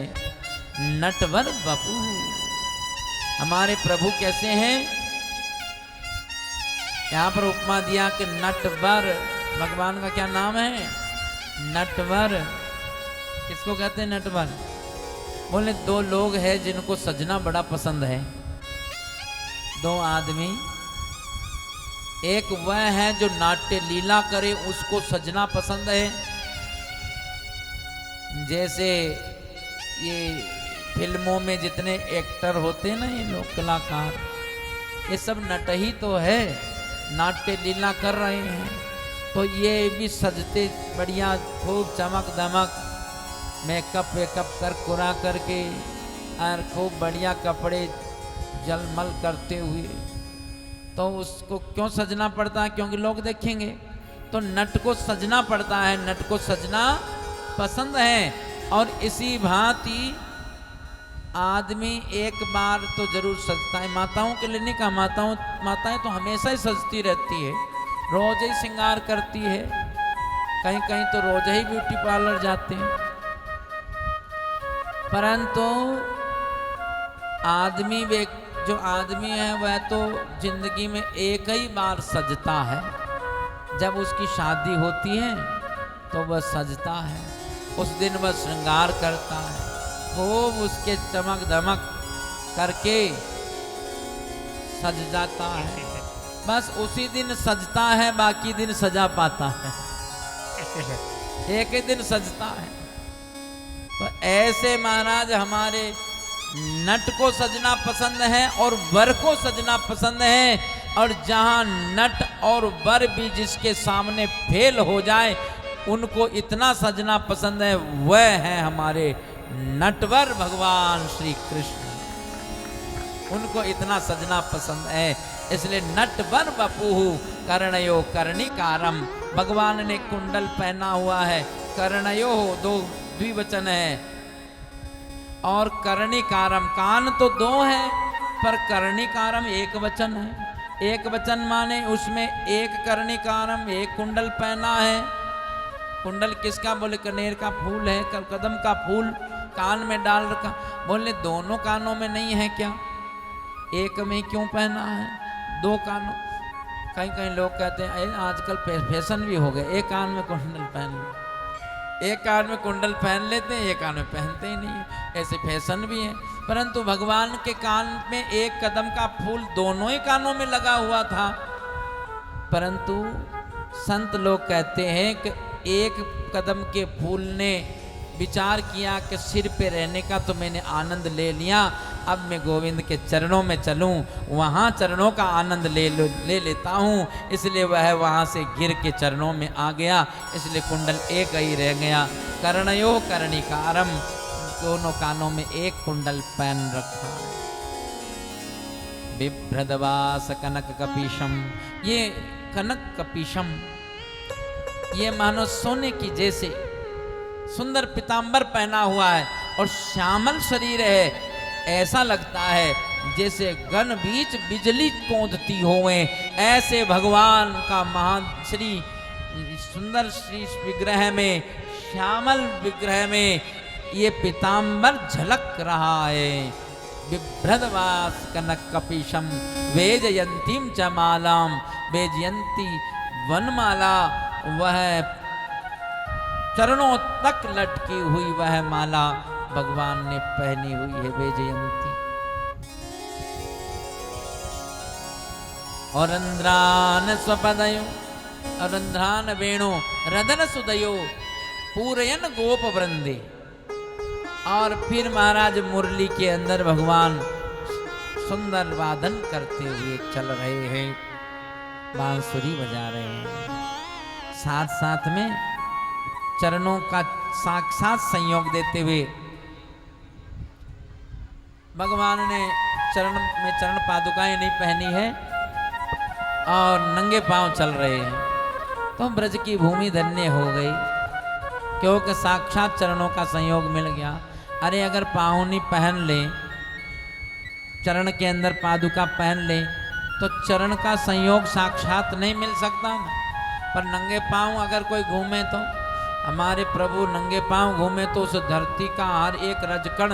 नटवर बपू, हमारे प्रभु कैसे हैं? यहाँ पर उपमा दिया कि नटवर, भगवान का क्या नाम है? नटवर। किसको कहते हैं नटवर? बोले दो लोग हैं जिनको सजना बड़ा पसंद है, दो आदमी। एक वह है जो नाट्य लीला करे, उसको सजना पसंद है। जैसे ये फिल्मों में जितने एक्टर होते हैं ना, ये लोग कलाकार, ये सब नट ही तो है, नाट्य लीला कर रहे हैं। तो ये भी सजते बढ़िया, खूब चमक दमक, मेकअप वेकअप कर कुरा करके, और खूब बढ़िया कपड़े जलमल करते हुए, तो उसको क्यों सजना पड़ता है? क्योंकि लोग देखेंगे। तो नट को सजना पड़ता है, नट को सजना पसंद है। और इसी भांति आदमी एक बार तो जरूर सजता है। माताओं के लिए नहीं कहा, माताएं तो हमेशा ही सजती रहती है, रोज ही श्रृंगार करती है, कहीं कहीं तो रोज ही ब्यूटी पार्लर जाते हैं। परंतु आदमी, जो आदमी है वह तो जिंदगी में एक ही बार सजता है। जब उसकी शादी होती है तो वह सजता है, उस दिन वह श्रृंगार करता है, खूब उसके चमक दमक करके सज जाता है। बस उसी दिन सजता है, बाकी दिन सजा पाता है, एक ही दिन सजता है। तो ऐसे महाराज हमारे नट को सजना पसंद है और वर को सजना पसंद है। और जहां नट और वर भी जिसके सामने फेल हो जाए, उनको इतना सजना पसंद है, वह है हमारे नटवर भगवान श्री कृष्ण। उनको इतना सजना पसंद है, इसलिए नटवर बपुहु कर्णयो कर्णिकारम। भगवान ने कुंडल पहना हुआ है, कर्णयो दो द्विवचन है, और कर्णिकारम, कान तो दो है पर कर्णिकारम एक वचन है। एक वचन माने उसमें एक कर्णिकारम, एक कुंडल पहना है। कुंडल किसका? बोले कनेर का फूल है, कदम का फूल कान में डाल रखा। बोले दोनों कानों में नहीं है क्या? एक में क्यों पहना है? दो कानों। कहीं कहीं लोग कहते हैं आजकल फैशन भी हो गया, एक कान में कुंडल पहन लो, एक कान में कुंडल पहन लेते हैं, एक कान में पहनते ही नहीं, ऐसे फैशन भी है। परंतु भगवान के कान में एक कदम का फूल दोनों ही कानों में लगा हुआ था। परंतु संत लोग कहते हैं कि एक कदम के फूल ने विचार किया कि सिर पे रहने का तो मैंने आनंद ले लिया, अब मैं गोविंद के चरणों में चलूं, वहाँ चरणों का आनंद ले लेता हूँ। इसलिए वह वहाँ से गिर के चरणों में आ गया, इसलिए कुंडल एक ही रह गया। कर्णयो कर्णिकारम, दोनों कानों में एक कुंडल पहन रखा है। बिभ्रदवास कनक कपीशम, ये कनक कपीशम ये मानो सोने की जैसे सुंदर पीतांबर पहना हुआ है और श्यामल शरीर है, ऐसा लगता है जैसे गन बीच बिजली कौंधती होवे। ऐसे भगवान का महान श्री सुंदर श्री विग्रह में, श्यामल विग्रह में ये पीतांबर झलक रहा है। बिभ्रदवास कनक कपीशम वेजयंतीम च मालाम, वेजयंती वनमाला, वह चरणों तक लटकी हुई वह माला भगवान ने पहनी हुई है, वेजयंती। और रंध्रान स्वपदयो, और रंध्रान वेणु रदन सुदयो पूरयन गोप वृंदे। और फिर महाराज मुरली के अंदर भगवान सुंदर वादन करते हुए चल रहे हैं, बांसुरी बजा रहे हैं, साथ साथ में चरणों का साक्षात संयोग देते हुए भगवान ने चरण में चरण पादुकाएं नहीं पहनी है और नंगे पांव चल रहे हैं। तो ब्रज की भूमि धन्य हो गई, क्योंकि साक्षात चरणों का संयोग मिल गया। अरे अगर पाहुनी पहन ले, चरण के अंदर पादुका पहन ले, तो चरण का संयोग साक्षात नहीं मिल सकता ना। पर नंगे पांव अगर कोई घूमे, तो हमारे प्रभु नंगे पांव घूमे तो उस धरती का हर एक रजकण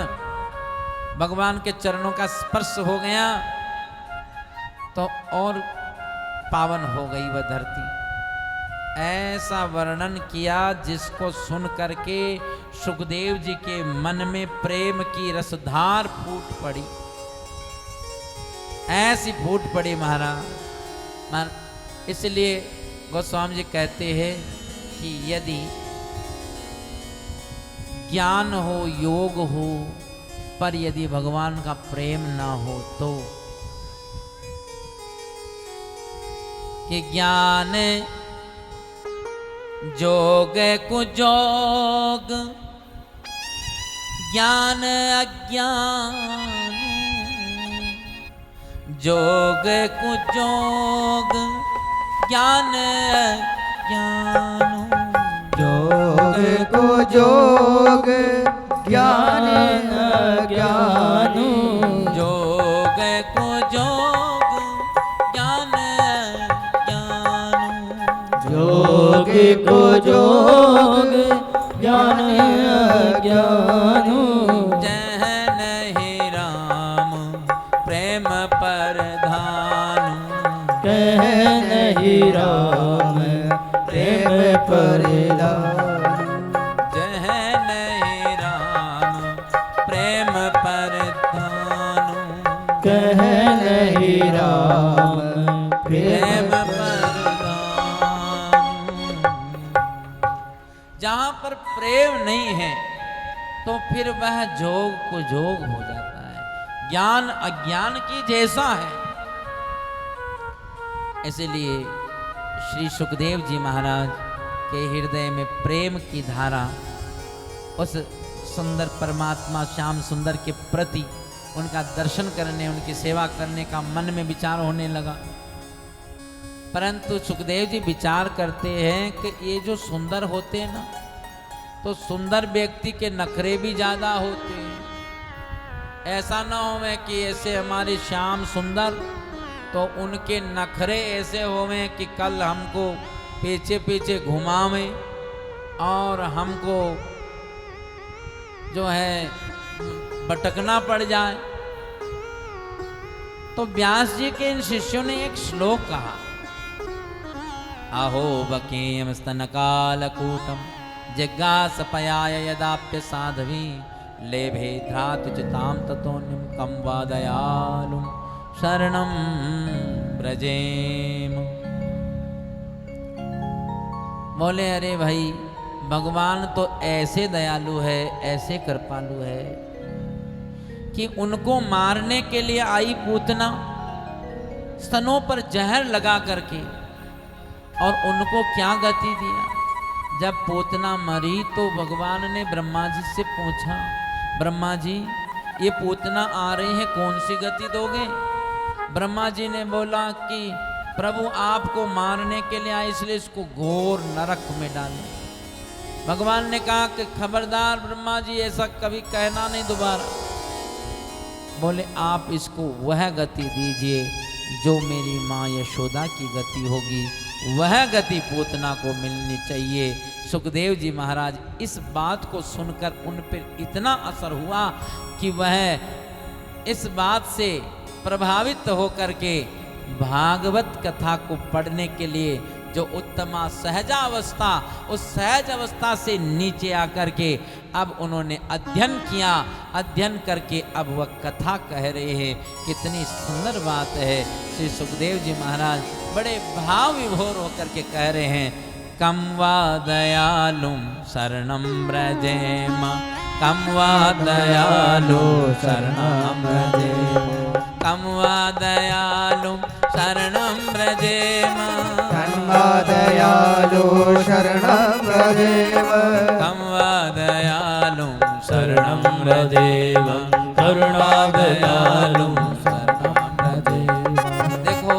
भगवान के चरणों का स्पर्श हो गया, तो और पावन हो गई वह धरती। ऐसा वर्णन किया जिसको सुन करके सुखदेव जी के मन में प्रेम की रसधार फूट पड़ी, ऐसी फूट पड़ी महाराज। इसलिए गोस्वामी जी कहते हैं कि यदि ज्ञान हो, योग हो, पर यदि भगवान का प्रेम ना हो तो, कि ज्ञान जोग कुजोग ज्ञान अज्ञान, जोग कुजोग ज्ञान अज्ञान, जोग को जोग ज्ञान अज्ञान, जोग को जोग ज्ञान अज्ञान, जोग को जोग ज्ञान अज्ञान, जह नहीं राम प्रेम परधान, कह नहीं राम प्रेम परिधान, जह नहीं राम प्रेम परधान, कह नहीं राम प्रेम प्रेम परधान। जहाँ पर प्रेम नहीं है तो फिर वह जोग को जोग हो जाता है, ज्ञान अज्ञान की जैसा है। इसलिए श्री सुखदेव जी महाराज के हृदय में प्रेम की धारा उस सुंदर परमात्मा श्याम सुंदर के प्रति उनका दर्शन करने, उनकी सेवा करने का मन में विचार होने लगा। परंतु सुखदेव जी विचार करते हैं कि ये जो सुंदर होते हैं ना, तो सुंदर व्यक्ति के नखरे भी ज़्यादा होते हैं। ऐसा ना हो कि ऐसे हमारे श्याम सुंदर तो उनके नखरे ऐसे होवे कि कल हमको पीछे पीछे घुमावे और हमको जो है भटकना पड़ जाए। तो व्यास जी के इन शिष्यों ने एक श्लोक कहा, अहो बकेयं स्तनकालकूटं जिज्ञासपयाय यदाप्य साध्वी लेभे ध्रातुचितां ततोऽन्यं कं वा दयालुं शरणं व्रजेम। बोले अरे भाई भगवान तो ऐसे दयालु है, ऐसे कृपालु है कि उनको मारने के लिए आई पूतना स्तनों पर जहर लगा करके, और उनको क्या गति दिया। जब पूतना मरी तो भगवान ने ब्रह्मा जी से पूछा, ब्रह्मा जी ये पूतना आ रही है, कौन सी गति दोगे। ब्रह्मा जी ने बोला कि प्रभु आपको मारने के लिए आए, इसलिए इसको घोर नरक में डालें। भगवान ने कहा कि खबरदार ब्रह्मा जी, ऐसा कभी कहना नहीं दोबारा। बोले आप इसको वह गति दीजिए जो मेरी माँ यशोदा की गति होगी, वह गति पूतना को मिलनी चाहिए। सुखदेव जी महाराज इस बात को सुनकर उन पर इतना असर हुआ कि वह इस बात से प्रभावित होकर के भागवत कथा को पढ़ने के लिए जो उत्तमा सहजावस्था, उस सहज अवस्था से नीचे आकर के अब उन्होंने अध्ययन किया। अध्ययन करके अब वह कथा कह रहे हैं। कितनी सुंदर बात है। श्री सुखदेव जी महाराज बड़े भाव विभोर होकर के कह रहे हैं, कम वा दयालुं शरणं व्रजेम, कम वा दयालु शरणं व्रजेम, कम वा दयालु शरणं व्रजेम, कं वा दयालु शरणं व्रजेम, कं वा दयालु शरणं व्रजेम, करुणा दयालु शरणं व्रजेम। देखो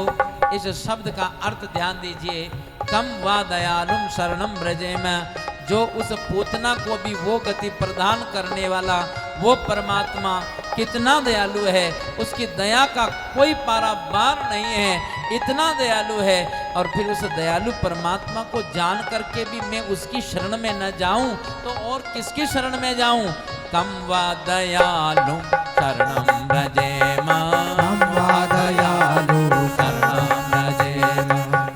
इस शब्द का अर्थ ध्यान दीजिए, कम वा दयालुम शरणं व्रजेम। जो उस पूतना को भी वो गति प्रदान करने वाला वो परमात्मा कितना दयालु है, उसकी दया का कोई पारावार नहीं है, इतना दयालु है। और फिर उस दयालु परमात्मा को जान करके भी मैं उसकी शरण में न जाऊं तो और किसकी शरण में जाऊं। कम वा दयालु शरणं व्रजेम, कं वा दयालु शरणं व्रजेम,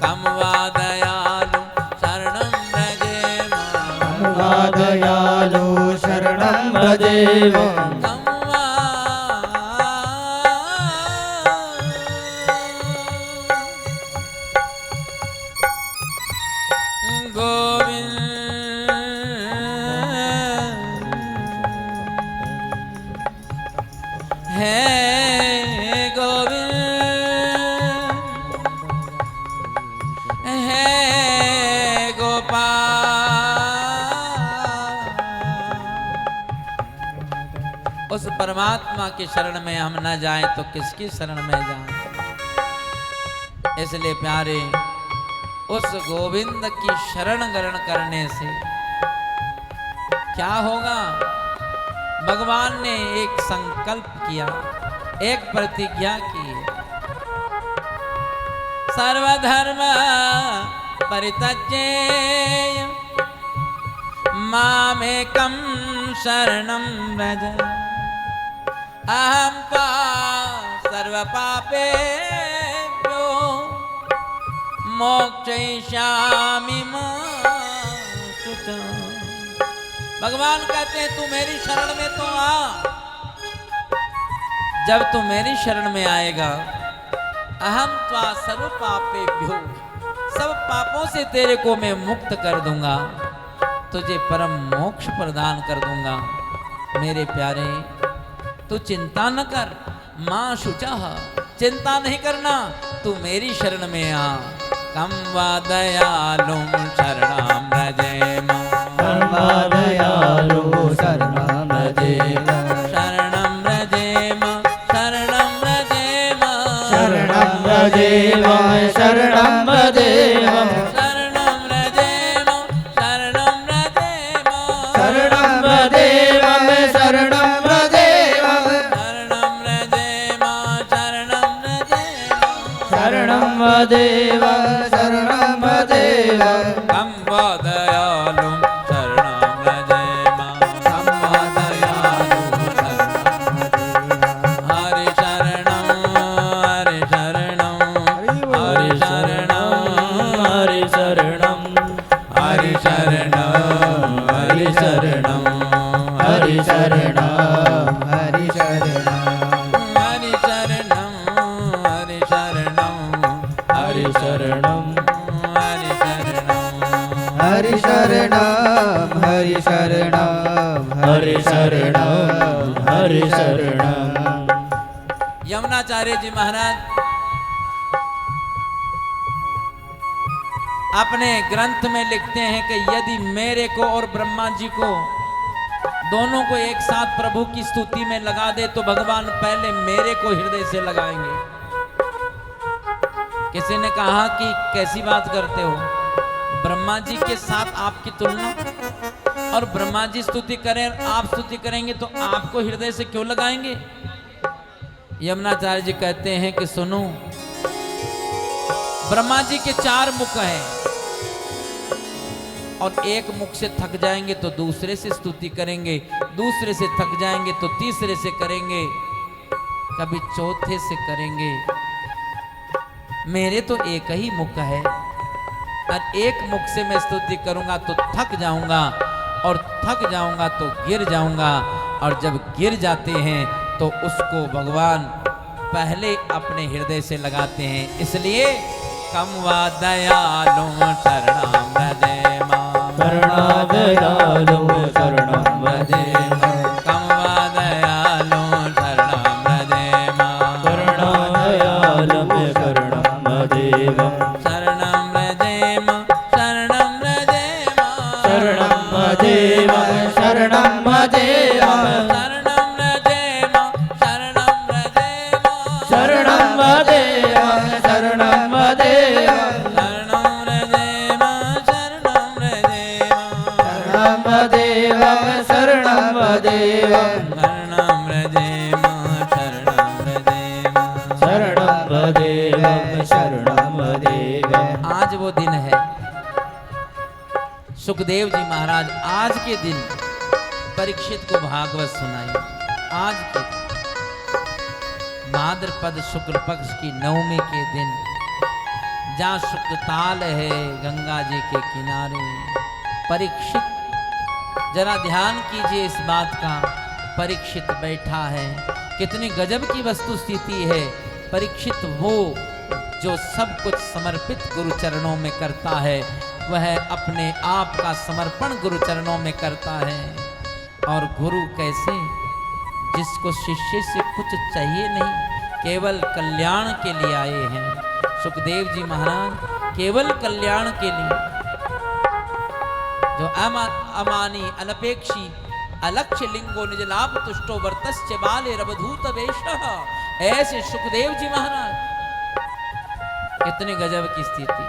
कम वा दयालु शरणं व्रजेम, कं वा दयालु शरणं व्रजेम, कम वा गोविंद है, गोविंद है, गोपाल। उस परमात्मा की शरण में हम न जाएं तो किसकी शरण में जाएं। इसलिए प्यारे उस गोविंद की शरण ग्रहण करने से क्या होगा। भगवान ने एक संकल्प किया, एक प्रतिज्ञा की, सर्वधर्म परित्यज्य मामेकं शरणं व्रज, अहं त्वा सर्वपापेभ्यो मोक्षयिष्यामि मा शुचः। भगवान कहते हैं तू मेरी शरण में तो आ। जब तू मेरी शरण में आएगा, अहम त्वा सर्व पापेभ्यो, सब पापों से तेरे को मैं मुक्त कर दूंगा, तुझे परम मोक्ष प्रदान कर दूंगा। मेरे प्यारे तू चिंता न कर, मां शुचः, चिंता नहीं करना, तू मेरी शरण में आ। कम वा दयालुं शरणं व्रजेम, कं वा दयालु शरणं व्रजेम, शरणं व्रजेम, शरणं व्रजेम, शरणं व्रजेम, शरणं व्रजेम, शरणं व्रजेम, शरणं व्रजेम, शरणं व्रजेम, शरणं व्रजेम, शरणं व्रजेम, शरणं व्रजेम, शरणं व्रजेम, शरणं व्रजेम, कं वा दयालुं शरणं व्रजेम, हरि शरणं हरि शरणं हरि शरणं हरि शरणं हरि शरणं हरि शरणं हरि शरणं हरि शरणं हरि शरणं यमुनाचार्य जी महाराज अपने ग्रंथ में लिखते हैं कि यदि मेरे को और ब्रह्मा जी को दोनों को एक साथ प्रभु की स्तुति में लगा दे तो भगवान पहले मेरे को हृदय से लगाएंगे। किसी ने कहा कि कैसी बात करते हो, ब्रह्मा जी के साथ आपकी तुलना, और ब्रह्मा जी स्तुति करें आप स्तुति करेंगे तो आपको हृदय से क्यों लगाएंगे। यमुनाचार्य जी कहते हैं कि सुनो, ब्रह्मा जी के 4 मुख हैं और एक मुख से थक जाएंगे तो दूसरे से स्तुति करेंगे, दूसरे से थक जाएंगे तो तीसरे से करेंगे, कभी चौथे से करेंगे। मेरे तो एक ही मुख है और एक मुख से मैं स्तुति करूंगा तो थक जाऊंगा और थक जाऊंगा तो गिर जाऊंगा, और जब गिर जाते हैं तो उसको भगवान पहले अपने हृदय से लगाते हैं। इसलिए कम वा दयालु शरणं व्रजे मां, करुणादयालु शरणं व्रजे मां, कम वा दयालु शरणं व्रजे मां, करुणादयालु शरणं व्रजे मां, शरणं व्रजे मां, शरणं व्रजे मां, शरणं व्रजे मां, शरणं व्रजे मां, शरणं व्रजे मां, शरणं व्रजे मां, शरणं व्रजे मां, शरणं व्रजे मां, शरणं व्रजे मां। आज वो दिन है सुखदेव जी महाराज आज के दिन परीक्षित को भागवत सुनाई। आज के दिन भाद्रपद शुक्ल पक्ष की नवमी के दिन, जहाँ शुक्लताल है गंगा जी के किनारे। परीक्षित जरा ध्यान कीजिए इस बात का, परीक्षित बैठा है, कितनी गजब की वस्तु स्थिति है। परीक्षित वो जो सब कुछ समर्पित गुरु चरणों में करता है, वह अपने आप का समर्पण गुरु चरणों में करता है। और गुरु कैसे, जिसको शिष्य से कुछ चाहिए नहीं, केवल कल्याण के लिए आए हैं। सुखदेव जी महाराज केवल कल्याण के लिए, जो अमानी अनपेक्षी अलक्ष्य लिंगो निज लाभ तुष्टो वर्तस्य बाले रवधूत वेशः, ऐसे सुखदेव जी महाराज। कितने गजब की स्थिति,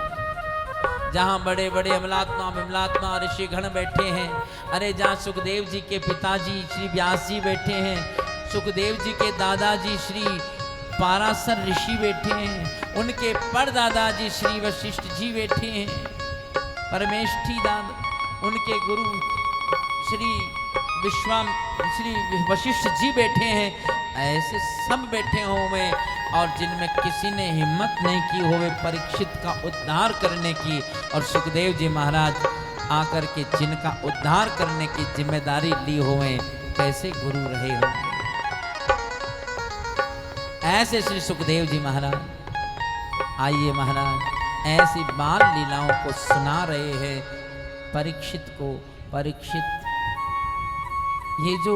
जहां बड़े बड़े अमलात्मा विमलात्मा ऋषि गण बैठे हैं। अरे जहां सुखदेव जी के पिताजी श्री व्यास जी बैठे हैं, सुखदेव जी के दादाजी श्री पाराशर ऋषि बैठे हैं, उनके परदादाजी श्री वशिष्ठ जी बैठे हैं, परमेष्ठी दादा उनके गुरु श्री वशिष्ठ जी बैठे हैं। ऐसे सब बैठे हुए और जिनमें किसी ने हिम्मत नहीं की होवे परीक्षित का उद्धार करने की, और सुखदेव जी महाराज आकर के जिनका उद्धार करने की जिम्मेदारी ली हुए, कैसे गुरु रहे होंगे। ऐसे श्री सुखदेव जी महाराज आइए महाराज ऐसी बाल लीलाओं को सुना रहे हैं परीक्षित को। परीक्षित, ये जो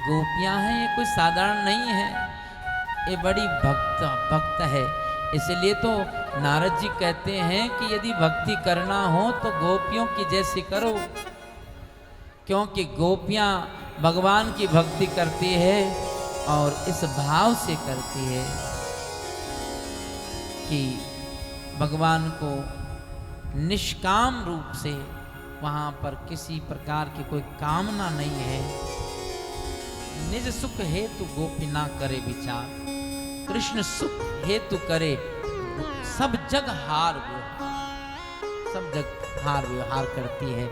गोपियां हैं ये कोई साधारण नहीं है, ये बड़ी भक्त है। इसलिए तो नारद जी कहते हैं कि यदि भक्ति करना हो तो गोपियों की जैसी करो, क्योंकि गोपियां भगवान की भक्ति करती है और इस भाव से करती है कि भगवान को निष्काम रूप से, वहाँ पर किसी प्रकार की कोई कामना नहीं है। निज सुख हेतु गोपी ना करे विचार, कृष्ण सुख हेतु करे सब जग हार व्यवहार, सब जग हार व्यवहार करती है।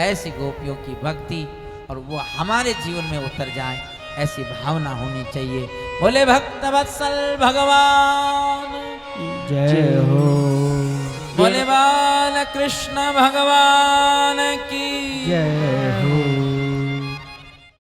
ऐसी गोपियों की भक्ति और वो हमारे जीवन में उतर जाए, ऐसी भावना होनी चाहिए। बोले भक्त वत्सल भगवान जय हो। बोले बाल कृष्ण भगवान की जय